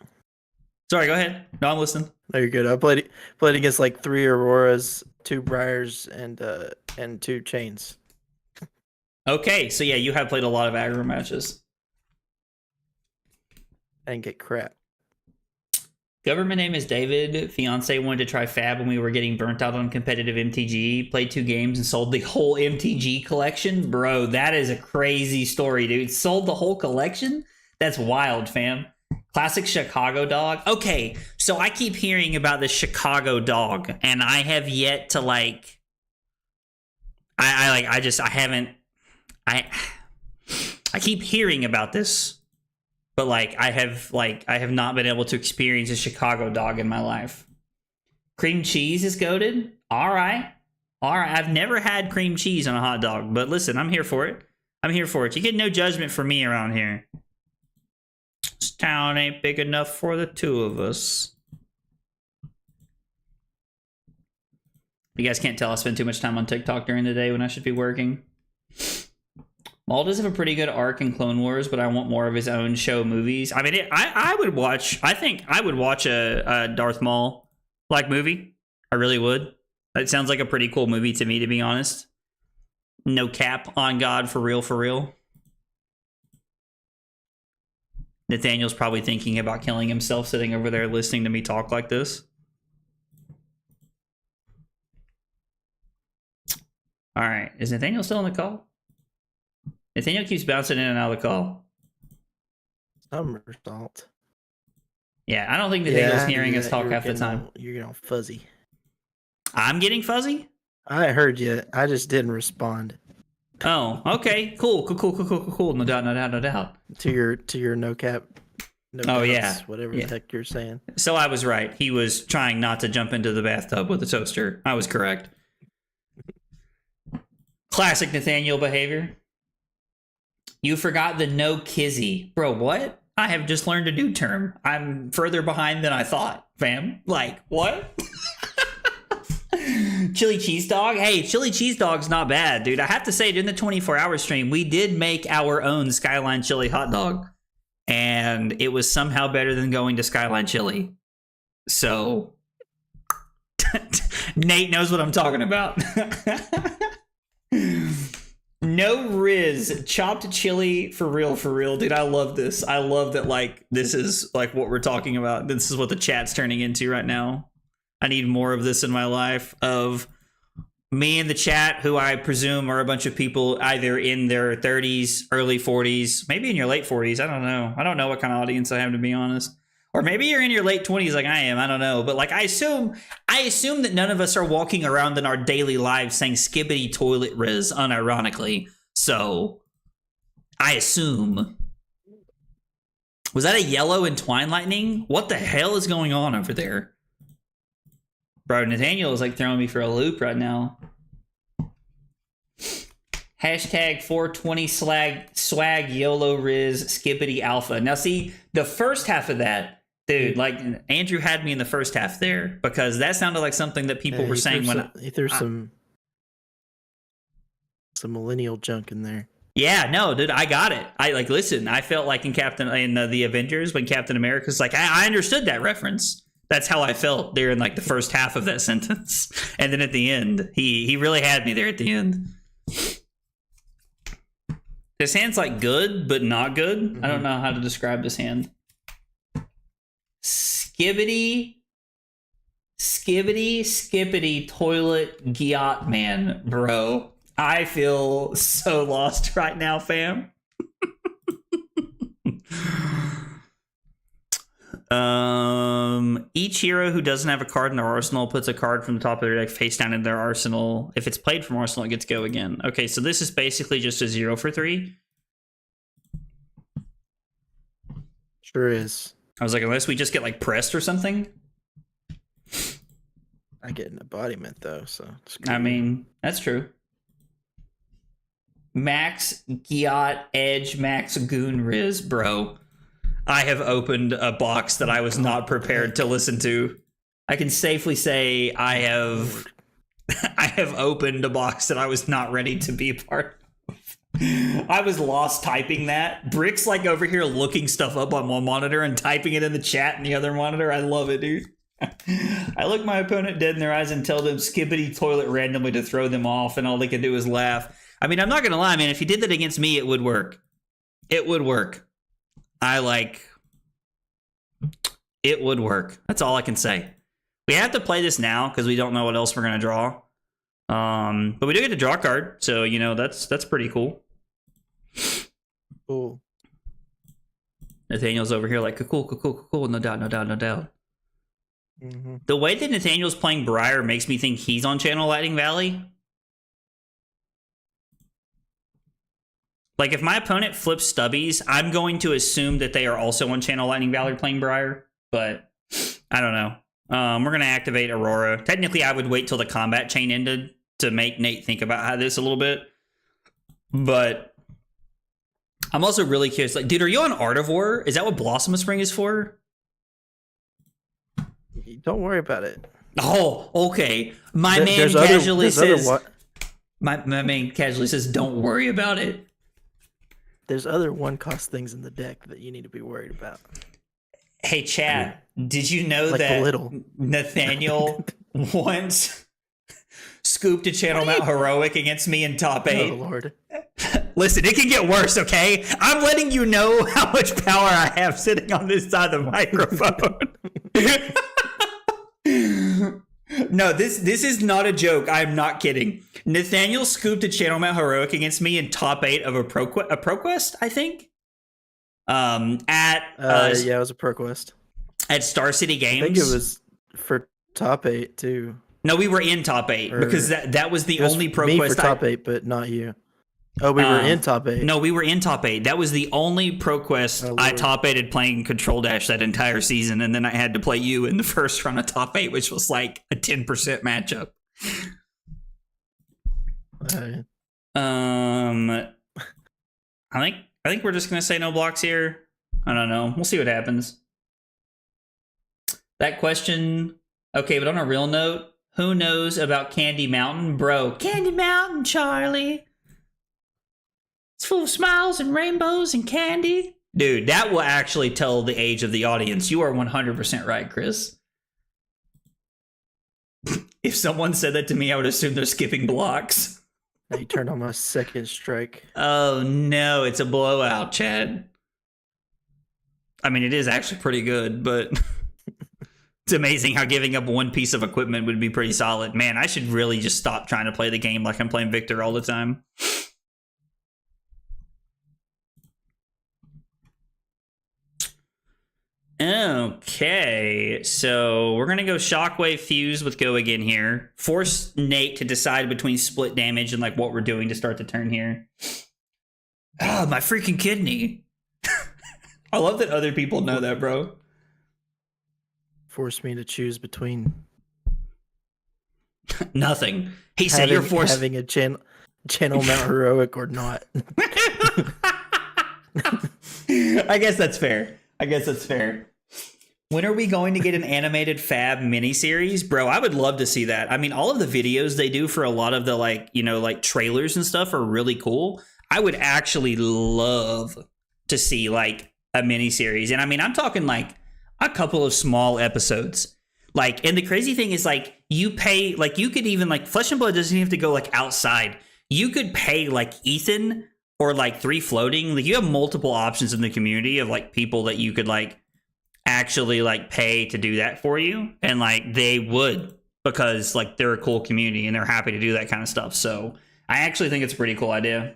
Sorry, go ahead. No, I'm listening. No, you're good. I played against like 3 Auroras, 2 Briars, and 2 Chains. Okay, so yeah, you have played a lot of aggro matches. I didn't get crap. Government name is David. Fiance wanted to try Fab when we were getting burnt out on competitive MTG. Played 2 games and sold the whole MTG collection. Bro, that is a crazy story, dude. Sold the whole collection? That's wild, fam. Classic Chicago dog. Okay, so I keep hearing about the Chicago dog, and I have yet to like. I keep hearing about this. But I have not been able to experience a Chicago dog in my life. Cream cheese is goated. All right. I've never had cream cheese on a hot dog, but listen, I'm here for it. You get no judgment from me around here. This town ain't big enough for the 2 of us. You guys can't tell I spend too much time on TikTok during the day when I should be working. Maul does have a pretty good arc in Clone Wars, but I want more of his own show movies. I mean, I would watch. I think I would watch a Darth Maul movie. I really would. It sounds like a pretty cool movie to me, to be honest. No cap, on God, for real, for real. Nathaniel's probably thinking about killing himself, sitting over there listening to me talk like this. All right, is Nathaniel still on the call? Nathaniel keeps bouncing in and out of the call. Somersault. Yeah, I don't think Nathaniel's hearing us talk half the time. You're getting all fuzzy. I'm getting fuzzy? I heard you. I just didn't respond. Oh, okay. Cool. No doubt. To your no cap. No Oh, doubts, yeah. Whatever Yeah. the heck you're saying. So I was right. He was trying not to jump into the bathtub with a toaster. I was correct. Classic Nathaniel behavior. You forgot the no kizzy. Bro, what? I have just learned a new term. I'm further behind than I thought, fam. What? Chili cheese dog? Hey, chili cheese dog's not bad, dude. I have to say, during the 24-hour stream, we did make our own Skyline chili hot dog. And it was somehow better than going to Skyline Chili. So, Nate knows what I'm talking about. No Riz, chopped chili for real, dude. I love this. I love that, this is what we're talking about. This is what the chat's turning into right now. I need more of this in my life, of me in the chat, who I presume are a bunch of people either in their 30s, early 40s, maybe in your late 40s. I don't know. I don't know what kind of audience I have, to be honest. Or maybe you're in your late 20s like I am. I don't know. But I assume that none of us are walking around in our daily lives saying skibbity toilet Riz unironically. So I assume. Was that a yellow in Twine Lightning? What the hell is going on over there? Bro, Nathaniel is throwing me for a loop right now. Hashtag 420 swag YOLO Riz skibbity alpha. Now see, the first half of that, dude, Andrew had me in the first half there, because that sounded like something that people were saying when he threw some millennial junk in there. Yeah, no, dude, I got it. Listen, I felt like in the Avengers, when Captain America's I understood that reference. That's how I felt during the first half of that sentence. And then at the end, he really had me there at the end. This hand's good, but not good. Mm-hmm. I don't know how to describe this hand. Skibbity toilet gyat man, bro. I feel so lost right now, fam. Each hero who doesn't have a card in their arsenal puts a card from the top of their deck face down in their arsenal. If it's played from arsenal, it gets go again. Okay, so this is basically just a 0 for 3. Sure is. I was unless we just get pressed or something. I get an embodiment though, so I mean, that's true. Max Giat Edge Max Goon Riz, bro. I have opened a box that I was not prepared to listen to. I can safely say I have opened a box that I was not ready to be a part of. I was lost typing that. Brick's like over here looking stuff up on one monitor and typing it in the chat in the other monitor. I love it, dude. I look my opponent dead in their eyes and tell them skippity toilet randomly to throw them off, and all they can do is laugh. I mean, I'm not gonna lie, man. If you did that against me, it would work. It would work. It would work. That's all I can say. We have to play this now because we don't know what else we're gonna draw. But we do get to draw a card, so you know that's pretty cool. Cool. Nathaniel's over here like cool. No doubt. Mm-hmm. The way that Nathaniel's playing Briar makes me think he's on Channel Lightning Valley. Like, if my opponent flips Stubbies, I'm going to assume that they are also on Channel Lightning Valley playing Briar, but I don't know. We're going to activate Aurora. Technically, I would wait till the combat chain ended to make Nate think about how this a little bit. But I'm also really curious. Like, dude, are you on Artivore? Is that what Blossom of Spring is for? Don't worry about it. Oh, okay. My man There's casually other says... My man casually says, don't worry about it. There's other one-cost things in the deck that you need to be worried about. Hey, chat, did you know Like that belittle. Nathaniel once scooped a Channel Mount Heroic against me in top 8? Oh, Lord. Listen, it can get worse, okay? I'm letting you know how much power I have sitting on this side of the microphone. No, this is not a joke. I'm not kidding. Nathaniel scooped a Channel Mount Heroic against me in top 8 of a ProQuest, I think. Yeah, it was a ProQuest. At Star City Games. I think it was for top 8 too. No, we were in top 8 because that was the only ProQuest. Me for top 8, but not you. Oh, we were in top 8. No, we were in top 8. That was the only ProQuest I top 8'd playing Control Dash that entire season, and then I had to play you in the first run of top 8, which was like a 10% matchup. I think we're just gonna say no blocks here. I don't know. We'll see what happens. That question. Okay, but on a real note, who knows about Candy Mountain, bro? Candy Mountain, Charlie. It's full of smiles and rainbows and candy. Dude, that will actually tell the age of the audience. You are 100% right, Chris. If someone said that to me, I would assume they're skipping blocks. Now you turned on my second strike. Oh, no. It's a blowout, Chad. I mean, it is actually pretty good, but it's amazing how giving up one piece of equipment would be pretty solid. Man, I should really just stop trying to play the game like I'm playing Victor all the time. Okay, so we're going to go Shockwave Fuse with Go again here. Force Nate to decide between split damage and like what we're doing to start the turn here. Oh, my freaking kidney. I love that other people know that, bro. Force me to choose between nothing. He said you're forced having a channel Mount Heroic or not. I guess that's fair. When are we going to get an animated Fab miniseries? Bro, I would love to see that. I mean, all of the videos they do for a lot of the like trailers and stuff are really cool. I would actually love to see like a miniseries. And I mean, I'm talking like a couple of small episodes. Like, and the crazy thing is like you pay, like you could even like Flesh and Blood doesn't have to go like outside. You could pay like Ethan or like 3 Floating. Like you have multiple options in the community of like people that you could like actually like pay to do that for you, and like they would, because like they're a cool community and they're happy to do that kind of stuff. So I actually think it's a pretty cool idea.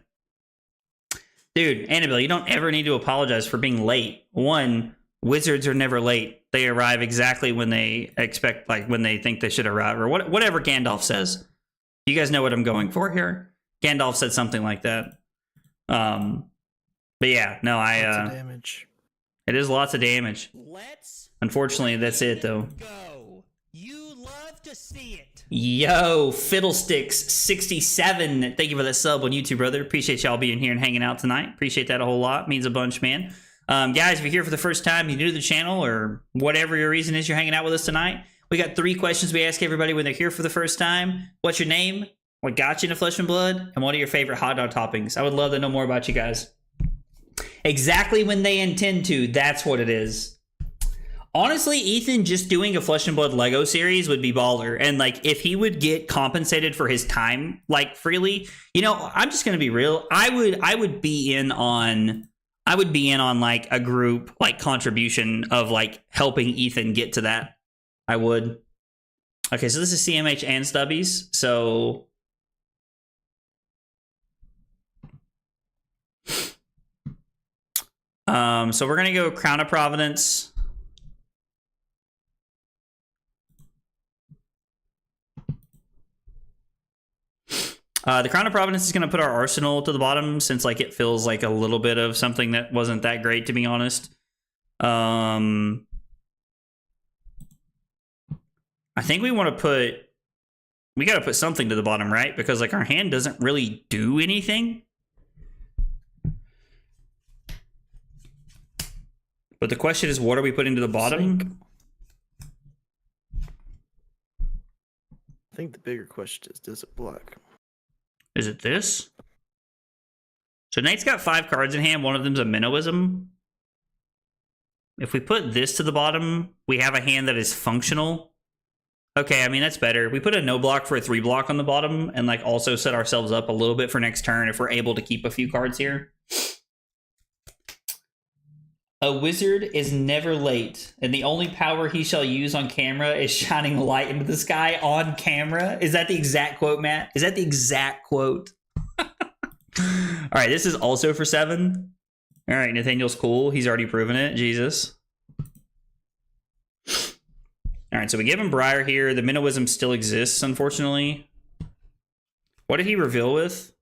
Dude, Annabelle, you don't ever need to apologize for being late. One, wizards are never late. They arrive exactly when they expect, like when they think they should arrive, or whatever Gandalf says. You guys know what I'm going for here. Gandalf said something like that. But yeah, no, Lots of damage. It is lots of damage. Let's Unfortunately, that's it though. go. You love to see it. Yo, Fiddlesticks67. Thank you for that sub on YouTube, brother. Appreciate y'all being here and hanging out tonight. Appreciate that a whole lot. Means a bunch, man. Guys, if you're here for the first time, you're new to the channel, or whatever your reason is you're hanging out with us tonight, we got 3 questions we ask everybody when they're here for the first time. What's your name? What got you into Flesh and Blood? And what are your favorite hot dog toppings? I would love to know more about you guys. Exactly when they intend to. That's what it is. Honestly, Ethan just doing a Flesh and Blood Lego series would be baller. And like, if he would get compensated for his time, like freely, you know, I'm just gonna be real. I would be in on like a group like contribution of like helping Ethan get to that. I would. Okay, so this is CMH and Stubbies. So we're gonna go Crown of Providence. The Crown of Providence is going to put our arsenal to the bottom since like it feels like a little bit of something that wasn't that great, to be honest. I think we got to put something to the bottom, right? Because like our hand doesn't really do anything. But the question is, what are we putting to the bottom? I think the bigger question is, does it block? Is it this? So Nate's got 5 cards in hand. One of them's a Minnowism. If we put this to the bottom, we have a hand that is functional. Okay, I mean, that's better. We put a no block for a 3 block on the bottom and like also set ourselves up a little bit for next turn if we're able to keep a few cards here. A wizard is never late, and the only power he shall use on camera is shining light into the sky on camera. Is that the exact quote, Matt? Is that the exact quote? All right, this is also for 7. All right, Nathaniel's cool. He's already proven it. Jesus. All right, so we give him Briar here. The Minnowism still exists, unfortunately. What did he reveal with?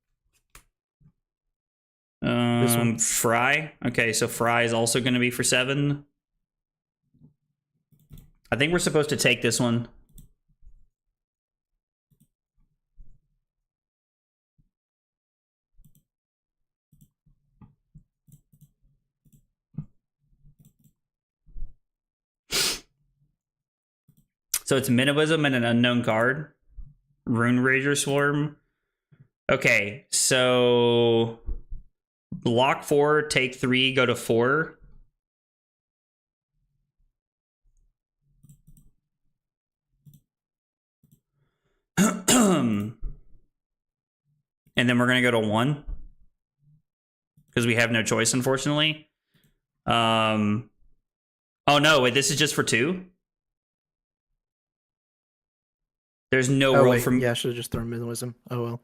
Fry. Okay, so Fry is also going to be for 7. I think we're supposed to take this one. So it's Minnowism and an unknown card. Rune Rager Swarm. Okay, so block 4, take 3, go to 4. And then we're going to go to 1. Because we have no choice, unfortunately. Oh, no, wait, this is just for 2? There's no rule from... Yeah, I should have just thrown Minnowism. Oh, well.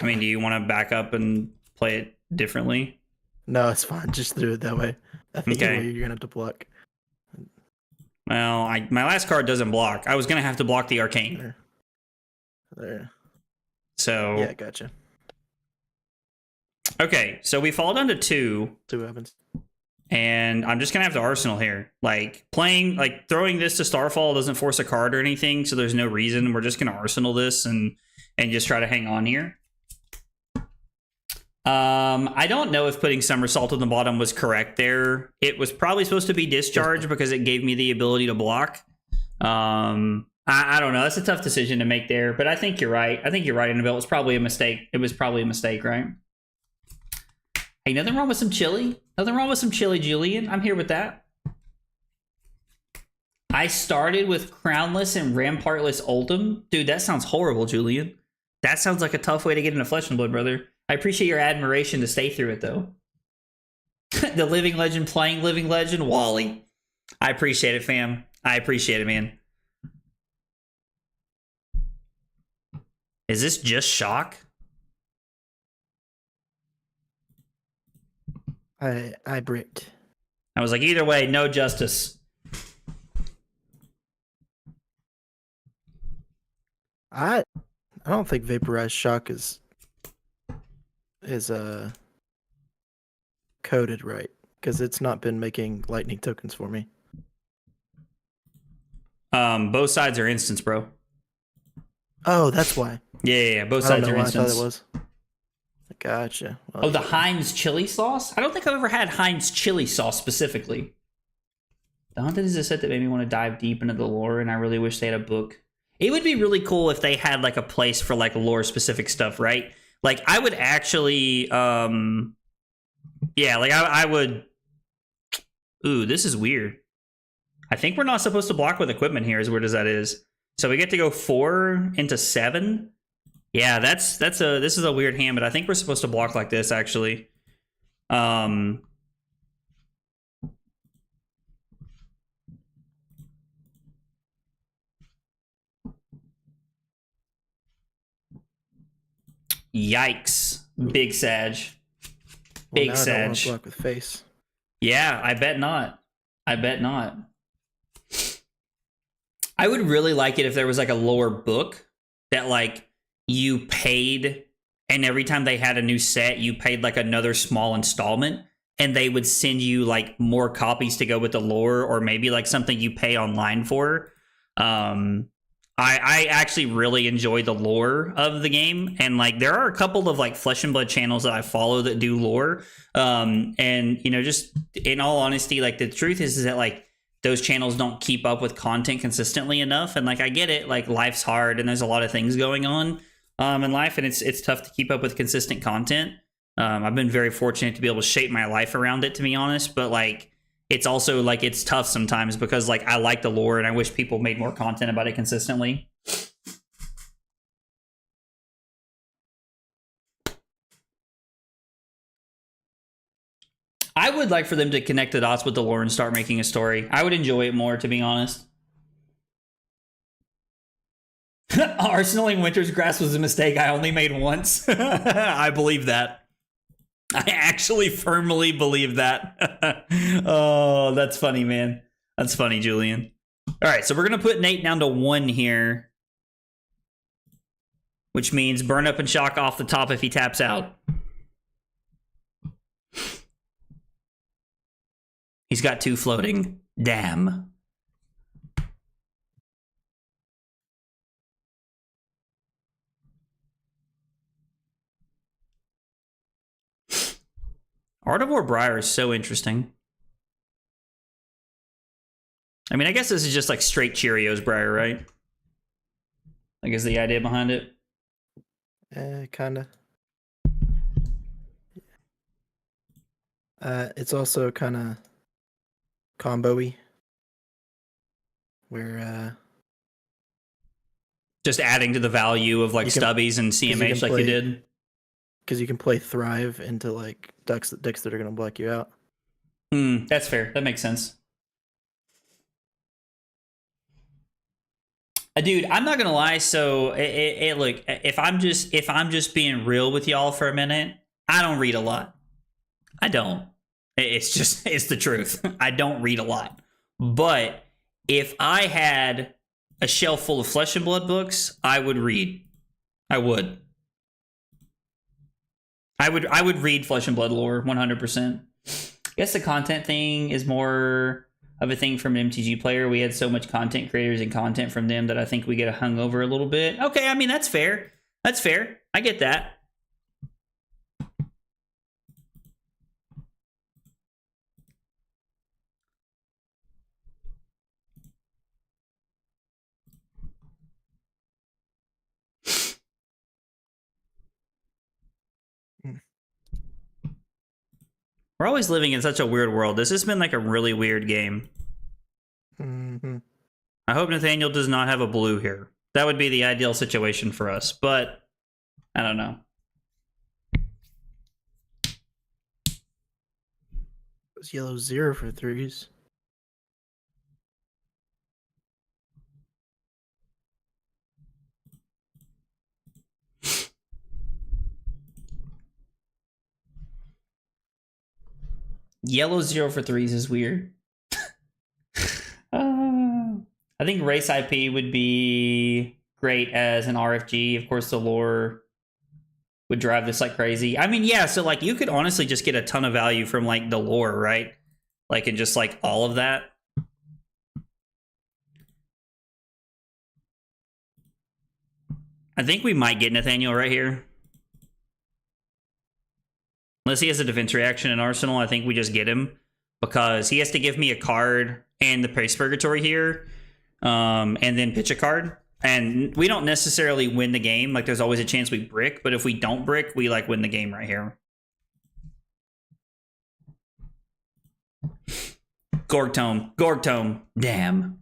I mean, do you want to back up and play it differently? No, it's fine. Just do it that way. I think Okay. you're going to have to block. Well, my last card doesn't block. I was going to have to block the Arcane. There. So... Yeah, gotcha. Okay, so we fall down to 2. 2 weapons. And I'm just going to have to Arsenal here. Like, throwing this to Starfall doesn't force a card or anything, so there's no reason. We're just going to Arsenal this and just try to hang on here. I don't know if putting Somersault on the bottom was correct there. It was probably supposed to be Discharge because it gave me the ability to block. I don't know. That's a tough decision to make there, but I think you're right. I think you're right, Annabelle. It was probably a mistake. It was probably a mistake, right? Hey, nothing wrong with some chili. Nothing wrong with some chili, Julian. I'm here with that. I started with Crownless and Rampartless Oldham. Dude, that sounds horrible, Julian. That sounds like a tough way to get into Flesh and Blood, brother. I appreciate your admiration to stay through it, though. The Living Legend playing Living Legend, Wally. I appreciate it, fam. I appreciate it, man. Is this just shock? I bricked. I was like, either way, no justice. I don't think Vaporized Shock is coded right, because it's not been making lightning tokens for me. Both sides are instants, bro. Oh, that's why. Yeah, both I don't sides know are why I thought instants. it was. Gotcha. Well, Oh, the Heinz chili sauce? I don't think I've ever had Heinz chili sauce specifically. The Haunted is a set that made me want to dive deep into the lore, and I really wish they had a book. It would be really cool if they had like a place for like lore specific stuff, right? Like I would actually yeah, like I would. Ooh, this is weird. I think we're not supposed to block with equipment here, as weird as that is. So we get to go 4 into 7. Yeah, this is a weird hand, but I think we're supposed to block like this actually. Yikes. Big Sag. Big now I don't want to Sag. block with face. Yeah, I bet not. I bet not. I would really like it if there was like a lore book that like you paid, and every time they had a new set, you paid like another small installment, and they would send you like more copies to go with the lore, or maybe like something you pay online for. I actually really enjoy the lore of the game, and like there are a couple of like Flesh and Blood channels that I follow that do lore. And you know, just in all honesty, like the truth is that like those channels don't keep up with content consistently enough. And like I get it, like life's hard and there's a lot of things going on in life, and it's tough to keep up with consistent content. I've been very fortunate to be able to shape my life around it, to be honest, but like it's also like it's tough sometimes because like I like the lore and I wish people made more content about it consistently. I would like for them to connect the dots with the lore and start making a story. I would enjoy it more, to be honest. Arsenaling Winter's Grass was a mistake I only made once. I believe that. I actually firmly believe that. Oh, that's funny, man. That's funny, Julian. All right, so we're going to put Nate down to 1 here, which means burn up and shock off the top if he taps out. He's got 2 floating. Damn. Ardivore Briar is so interesting. I mean, I guess this is just like straight Cheerios Briar, right? I guess the idea behind it. Kinda. It's also kind of combo-y, where Just adding to the value of like stubbies and CMH like you did. Because you can play Thrive into like decks that are gonna block you out. That's fair. That makes sense. Dude, I'm not gonna lie. So, look, if I'm just being real with y'all for a minute, I don't read a lot. I don't. It's the truth. I don't read a lot. But if I had a shelf full of Flesh and Blood books, I would read. I would read Flesh and Blood lore 100%. I guess the content thing is more of a thing from an MTG player. We had so much content creators and content from them that I think we get hung over a little bit. Okay, I mean, that's fair. That's fair. I get that. We're always living in such a weird world. This has been like a really weird game. Mm-hmm. I hope Nathaniel does not have a blue here. That would be the ideal situation for us, but I don't know. It's yellow 0 for 3s. Yellow 0 for 3s is weird. I think Race IP would be great as an RFG. Of course, the lore would drive this like crazy. I mean, yeah, so like you could honestly just get a ton of value from like the lore, right? Like, and just like all of that. I think we might get Nathaniel right here. Unless he has a defense reaction in Arsenal, I think we just get him. Because he has to give me a card and the Pace Purgatory here. And then pitch a card. And we don't necessarily win the game. Like, there's always a chance we brick. But if we don't brick, we, like, win the game right here. Gorg Tome. Damn.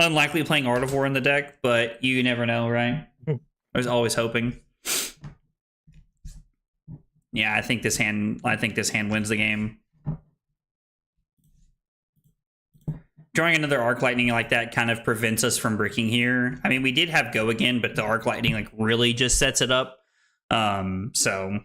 Unlikely playing Artivore in the deck, but you never know, right? I was always hoping. Yeah, I think this hand wins the game. Drawing another Arc Lightning like that kind of prevents us from bricking here. I mean, we did have Go again, but the Arc Lightning like really just sets it up. So.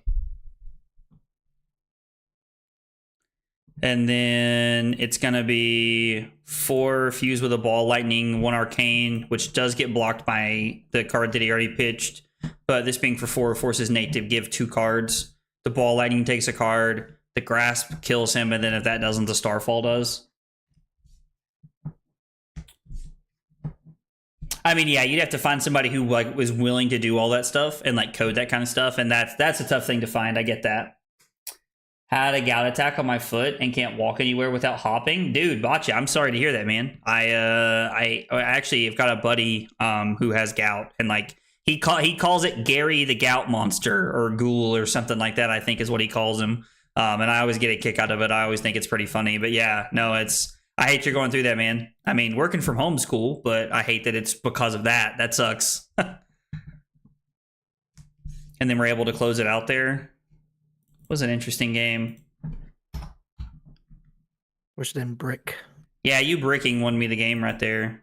And then it's going to be 4 Fuse with a Ball Lightning, 1 Arcane, which does get blocked by the card that he already pitched. But this being for 4 forces Nate to give 2 cards. The Ball Lightning takes a card. The Grasp kills him. And then if that doesn't, the Starfall does. I mean, yeah, you'd have to find somebody who like was willing to do all that stuff and like code that kind of stuff. And that's a tough thing to find. I get that. Had a gout attack on my foot and can't walk anywhere without hopping. Dude, Boccia, I'm sorry to hear that, man. I actually have got a buddy who has gout, and like he calls it Gary the Gout Monster or Ghoul or something like that, I think is what he calls him. And I always get a kick out of it. I always think it's pretty funny. But yeah, no, I hate you're going through that, man. I mean, working from home is cool, but I hate that it's because of that. That sucks. And then we're able to close it out there. Was an interesting game. Wish didn't brick. Yeah, you bricking won me the game right there.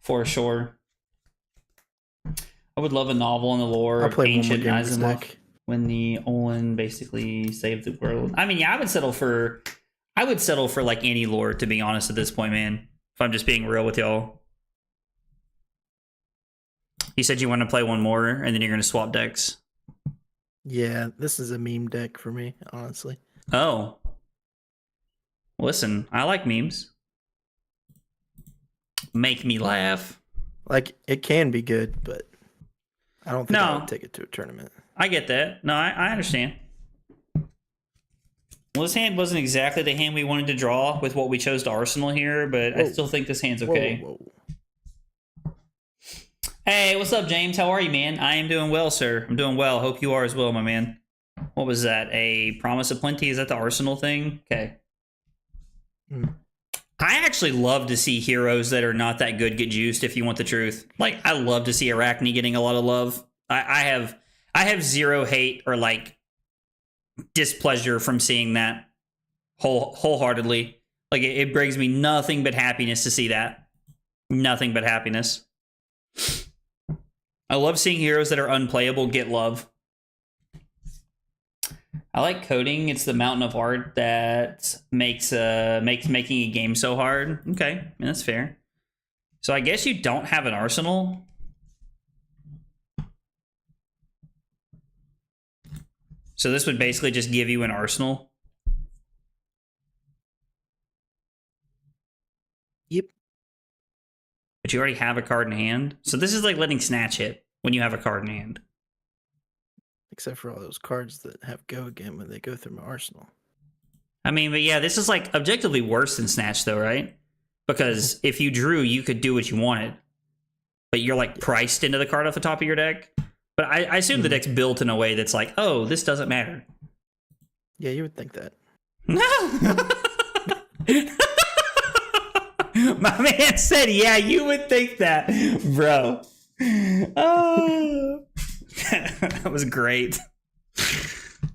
For sure. I would love a novel in the lore I'll of play ancient one more game with Azimuth Zach. when the Olin basically saved the world. I mean, yeah, I would settle for like any lore, to be honest, at this point, man. If I'm just being real with y'all. You said you want to play one more and then you're gonna swap decks. Yeah, this is a meme deck for me, honestly. Oh. Listen, I like memes. Make me laugh. Like, it can be good, but I don't think I No. would take it to a tournament. I get that. No, I understand. Well, this hand wasn't exactly the hand we wanted to draw with what we chose to Arsenal here, but I Whoa. still think this hand's okay. Whoa. Hey, what's up, James? How are you, man? I am doing well, sir. I'm doing well. Hope you are as well, my man. What was that? A Promise of Plenty? Is that the Arsenal thing? Okay. I actually love to see heroes that are not that good get juiced, if you want the truth. Like, I love to see Arachne getting a lot of love. I have zero hate or, like, displeasure from seeing that wholeheartedly. Like, it brings me nothing but happiness to see that. Nothing but happiness. I love seeing heroes that are unplayable get love. I like coding. It's the mountain of art that makes making a game so hard. Okay, I mean, that's fair. So I guess you don't have an Arsenal. So this would basically just give you an Arsenal. Yep. But you already have a card in hand. So this is like letting Snatch hit when you have a card in hand. Except for all those cards that have go again when they go through my arsenal. I mean, but yeah, this is like objectively worse than Snatch though, right? Because if you drew, you could do what you wanted. But you're like priced into the card off the top of your deck. But I assume the deck's built in a way that's like, oh, this doesn't matter. Yeah, you would think that. My man said, yeah, you would think that, bro. Oh. That was great.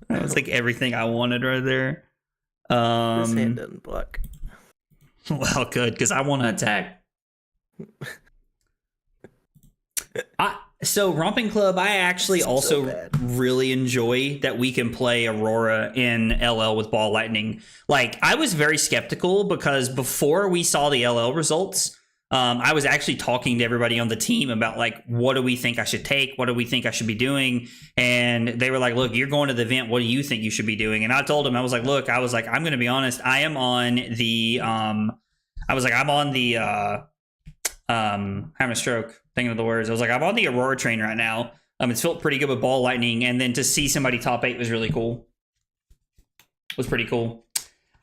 That was like everything I wanted right there. This hand doesn't block. Well, good, because I want to attack. So Romping Club, I actually also really enjoy that we can play Aurora in LL with Ball Lightning. Like, I was very skeptical because before we saw the LL results, I was actually talking to everybody on the team about, like, what do we think I should take? What do we think I should be doing? And they were like, look, you're going to the event. What do you think you should be doing? And I told them, I was like, I'm going to be honest. I am on the, having a stroke. thinking of the words. I was like, I'm on the Aurora train right now. It's felt pretty good with Ball Lightning, and then to see somebody top 8 was really cool. Was pretty cool.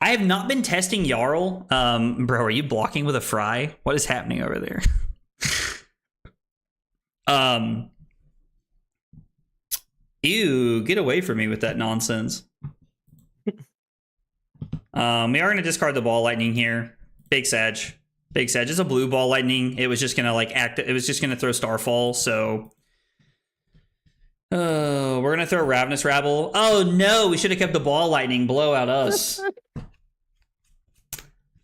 I have not been testing Jarl. Bro, are you blocking with a fry? What is happening over there? Ew, get away from me with that nonsense. We are going to discard the Ball Lightning here. Big Sag. Big Sag. It's a blue Ball Lightning. It was just going to like act. It was just going to throw Starfall. So we're going to throw Ravenous Rabble. Oh no, we should have kept the Ball Lightning. Blow out us.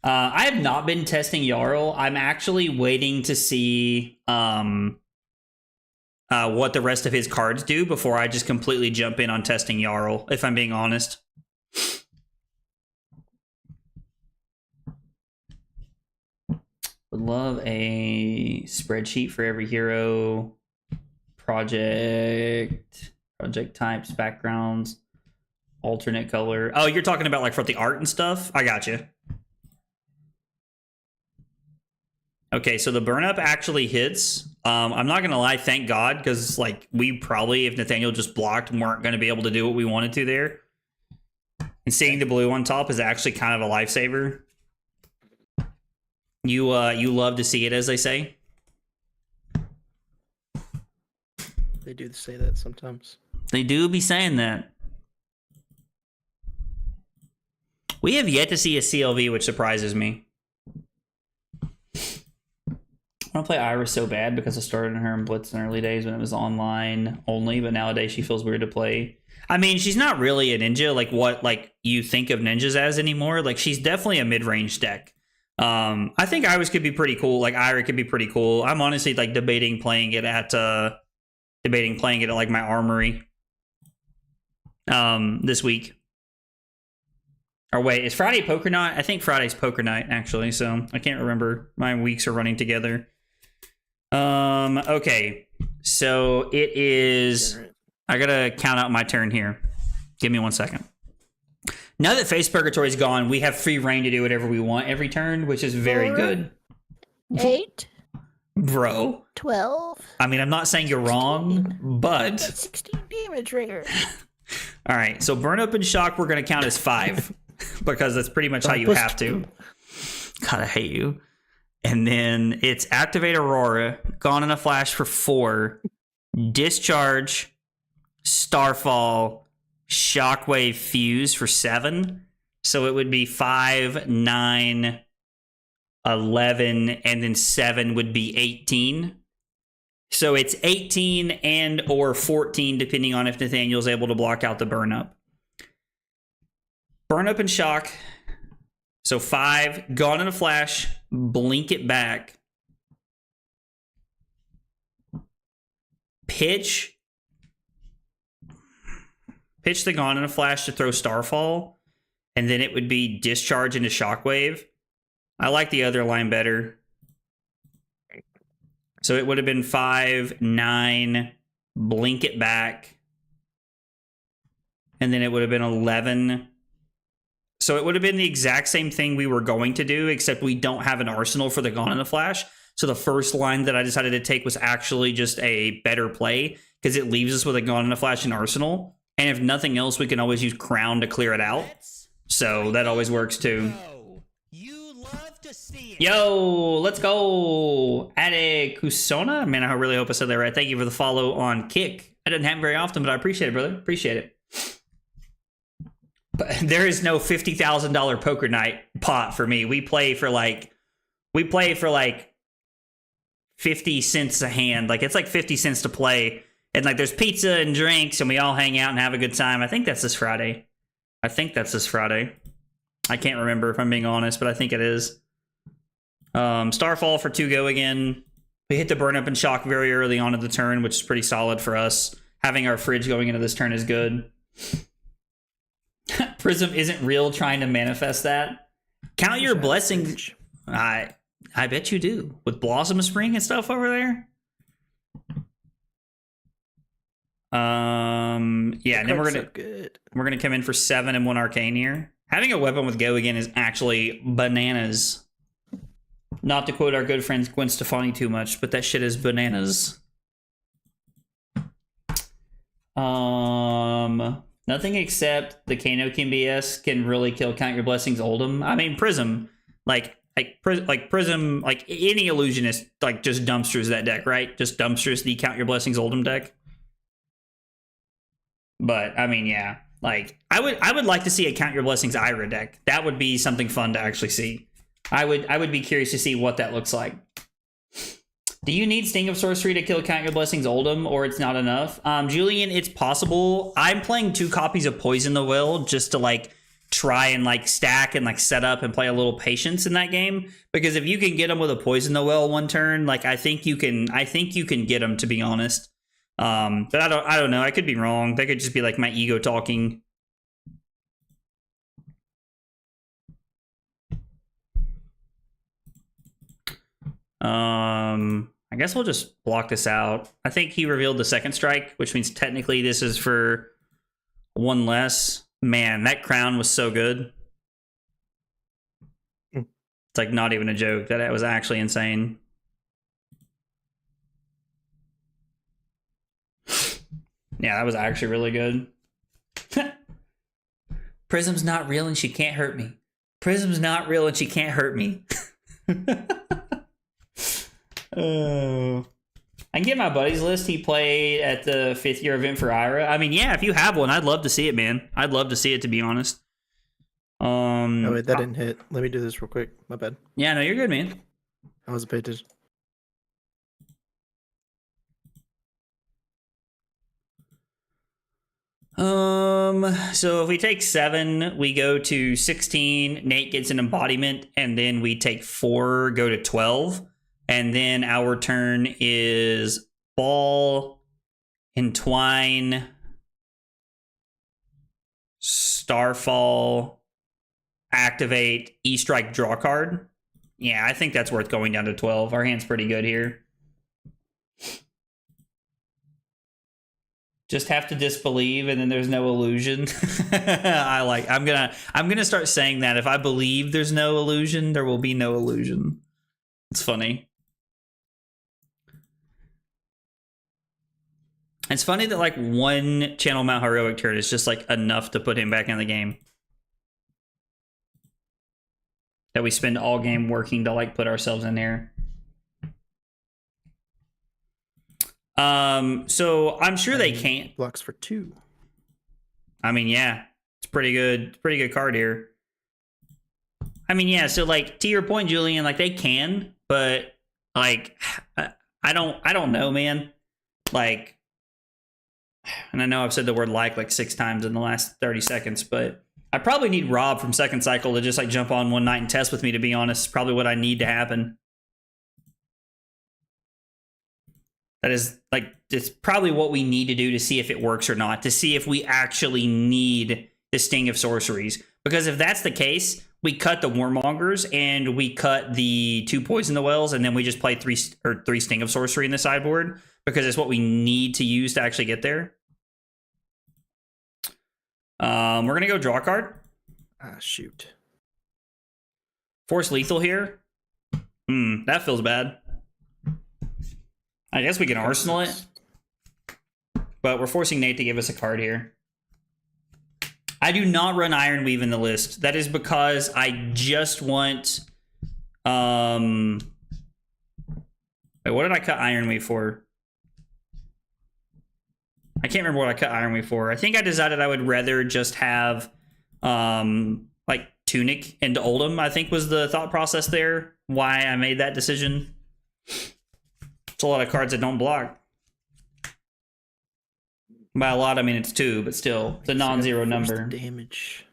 I have not been testing Jarl. I'm actually waiting to see what the rest of his cards do before I just completely jump in on testing Jarl, if I'm being honest. Would love a spreadsheet for every hero, project types, backgrounds, alternate color. Oh, you're talking about like for the art and stuff? I got you. Okay, so the burn up actually hits. I'm not gonna lie, thank God, because like we probably, if Nathaniel just blocked, weren't gonna be able to do what we wanted to there. And seeing the blue on top is actually kind of a lifesaver. You love to see it, as they say. They do say that sometimes. They do be saying that. We have yet to see a CLV, which surprises me. I want to play Iris so bad because I started her in Blitz in early days when it was online only, but nowadays she feels weird to play. I mean, she's not really a ninja like what like you think of ninjas as anymore. Like she's definitely a mid-range deck. I think Iris could be pretty cool. Like Iris could be pretty cool. I'm honestly like debating playing it at like my armory this week. Or wait, is Friday poker night? I think Friday's poker night actually, so I can't remember. My weeks are running together. Okay, so it is. I gotta count out my turn here. Give me 1 second. Now that Face Purgatory is gone, we have free reign to do whatever we want every turn, which is very good. 8, Bro. 12. I mean, I'm not saying you're wrong, but 16 damage ringer. all right. So burn up and shock, we're gonna count as 5 because that's pretty much how you have to. God, I hate you. And then it's activate Aurora, gone in a flash for 4, discharge, Starfall, Shockwave, Fuse for 7. So it would be 5, 9, 11, and then 7 would be 18. So it's 18 and or 14, depending on if Nathaniel's able to block out the burn up. Burn up and shock. So 5, gone in a flash, blink it back. Pitch the gone in a flash to throw Starfall, and then it would be discharge into Shockwave. I like the other line better. So it would have been 5, 9, blink it back, and then it would have been 11. So it would have been the exact same thing we were going to do, except we don't have an arsenal for the Gone in a Flash. So the first line that I decided to take was actually just a better play, because it leaves us with a Gone in a Flash and arsenal. And if nothing else, we can always use Crown to clear it out. So that always works too. You love to see it. Yo, let's go. Ade Kusona. Man, I really hope I said that right. Thank you for the follow on Kick. I didn't have it very often, but I appreciate it, brother. Appreciate it. But there is no $50,000 poker night pot for me. We play for like 50 cents a hand. Like it's like 50 cents to play. And like there's pizza and drinks and we all hang out and have a good time. I think that's this Friday. I can't remember if I'm being honest, but I think it is. Starfall for 2 go again. We hit the burn up and shock very early on in the turn, which is pretty solid for us. Having our fridge going into this turn is good. Prism isn't real, trying to manifest that. Count your blessings. I bet you do. With Blossom of Spring and stuff over there. Yeah, and then we're gonna come in for 7 and 1 arcane here. Having a weapon with go again is actually bananas. Not to quote our good friend Gwen Stefani too much, but that shit is bananas. Nothing except the Kano King BS can really kill Count Your Blessings Oldhim. I mean, Prism, like Prism, like any illusionist, like just dumpsters that deck, right? Just dumpsters the Count Your Blessings Oldhim deck. But I mean, yeah, like I would like to see a Count Your Blessings Ira deck. That would be something fun to actually see. I would be curious to see what that looks like. Do you need Sting of Sorcery to kill Count Your Blessings Oldhim, or it's not enough? Julian, it's possible. I'm playing 2 copies of Poison the Will just to like try and like stack and like set up and play a little patience in that game. Because if you can get them with a Poison the Will one turn, like I think you can get them, to be honest. But I don't know. I could be wrong. That could just be like my ego talking. I guess we'll just block this out. I think he revealed the second strike, which means technically this is for 1 less. Man, that crown was so good. It's like not even a joke. That was actually insane. Yeah, that was actually really good. Prism's not real and she can't hurt me. Prism's not real and she can't hurt me. I can get my buddy's list. He played at the 5th year event for Ira. I mean, yeah, if you have one, I'd love to see it, man. I'd love to see it, to be honest. Oh wait, that didn't hit. Let me do this real quick. My bad. Yeah, no, you're good, man. I wasn't paying attention. So if we take 7, we go to 16. Nate gets an embodiment, and then we take 4, go to 12. And then our turn is Ball, Entwine, Starfall, Activate, E-Strike, draw card. Yeah, I think that's worth going down to 12. Our hand's pretty good here. Just have to disbelieve, and then there's no illusion. I'm gonna start saying that. If I believe there's no illusion, there will be no illusion. It's funny. It's funny that like 1 Channel Mount Heroic turn is just like enough to put him back in the game. That we spend all game working to like put ourselves in there. So I'm sure they can't. Blocks for 2. I mean, yeah, it's pretty good. Pretty good card here. I mean, yeah. So like to your point, Julian, like they can, but like I don't know, man. Like. And I know I've said the word like 6 times in the last 30 seconds, but I probably need Rob from Second Cycle to just like jump on one night and test with me, to be honest. It's probably what I need to happen. That is like, it's probably what we need to do to see if it works or not, to see if we actually need the Sting of Sorceries. Because if that's the case, we cut the Warmongers and we cut the 2 Poison the Wells, and then we just play 3 Sting of Sorcery in the sideboard, because it's what we need to use to actually get there. We're going to go draw card. Ah, shoot. Force lethal here. That feels bad. I guess we can arsenal it. But we're forcing Nate to give us a card here. I do not run Ironweave in the list. That is because I just want... Wait, what did I cut Ironweave for? I can't remember what I cut Ironweave for. I think I decided I would rather just have like Tunic into Oldhim, I think was the thought process there. Why I made that decision. It's a lot of cards that don't block. By a lot, I mean it's 2, but still, it's a non-zero number. Damage.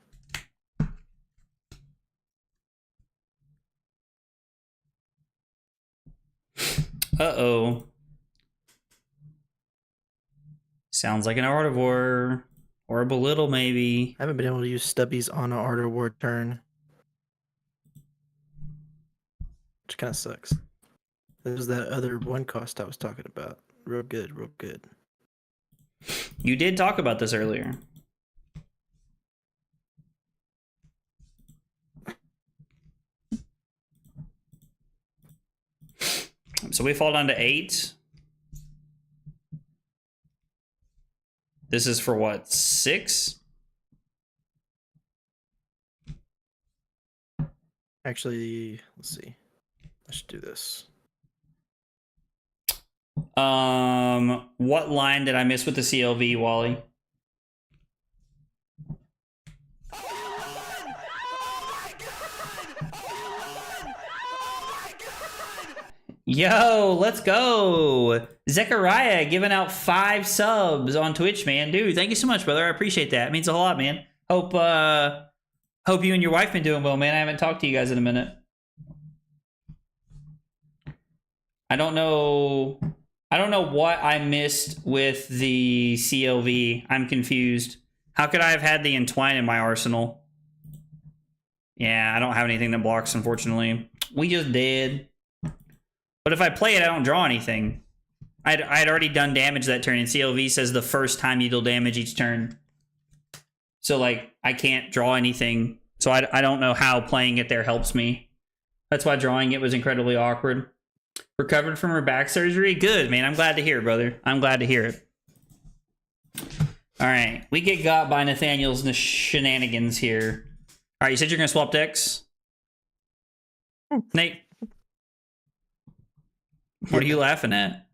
Uh-oh. Sounds like an Artivore. Or a Belittle, maybe. I haven't been able to use stubbies on an Art Award turn. Which kind of sucks. This is that other 1 cost I was talking about. Real good, real good. You did talk about this earlier. So we fall down to 8. This is for what? 6? Actually, let's see. I should do this. What line did I miss with the CLV, Wally? Yo, let's go. Zechariah giving out 5 subs on Twitch, man. Dude, thank you so much, brother. I appreciate that. It means a whole lot, man. Hope you and your wife been doing well, man. I haven't talked to you guys in a minute. I don't know what I missed with the CLV. I'm confused. How could I have had the Entwine in my arsenal? Yeah, I don't have anything that blocks, unfortunately. We just did. But if I play it, I don't draw anything. I'd already done damage that turn, and CLV says the first time you deal damage each turn. So, like, I can't draw anything. So I don't know how playing it there helps me. That's why drawing it was incredibly awkward. Recovered from her back surgery? Good, man. I'm glad to hear it, brother. I'm glad to hear it. All right. We get got by Nathaniel's shenanigans here. All right, you said you're going to swap decks? Nate? What are you laughing at?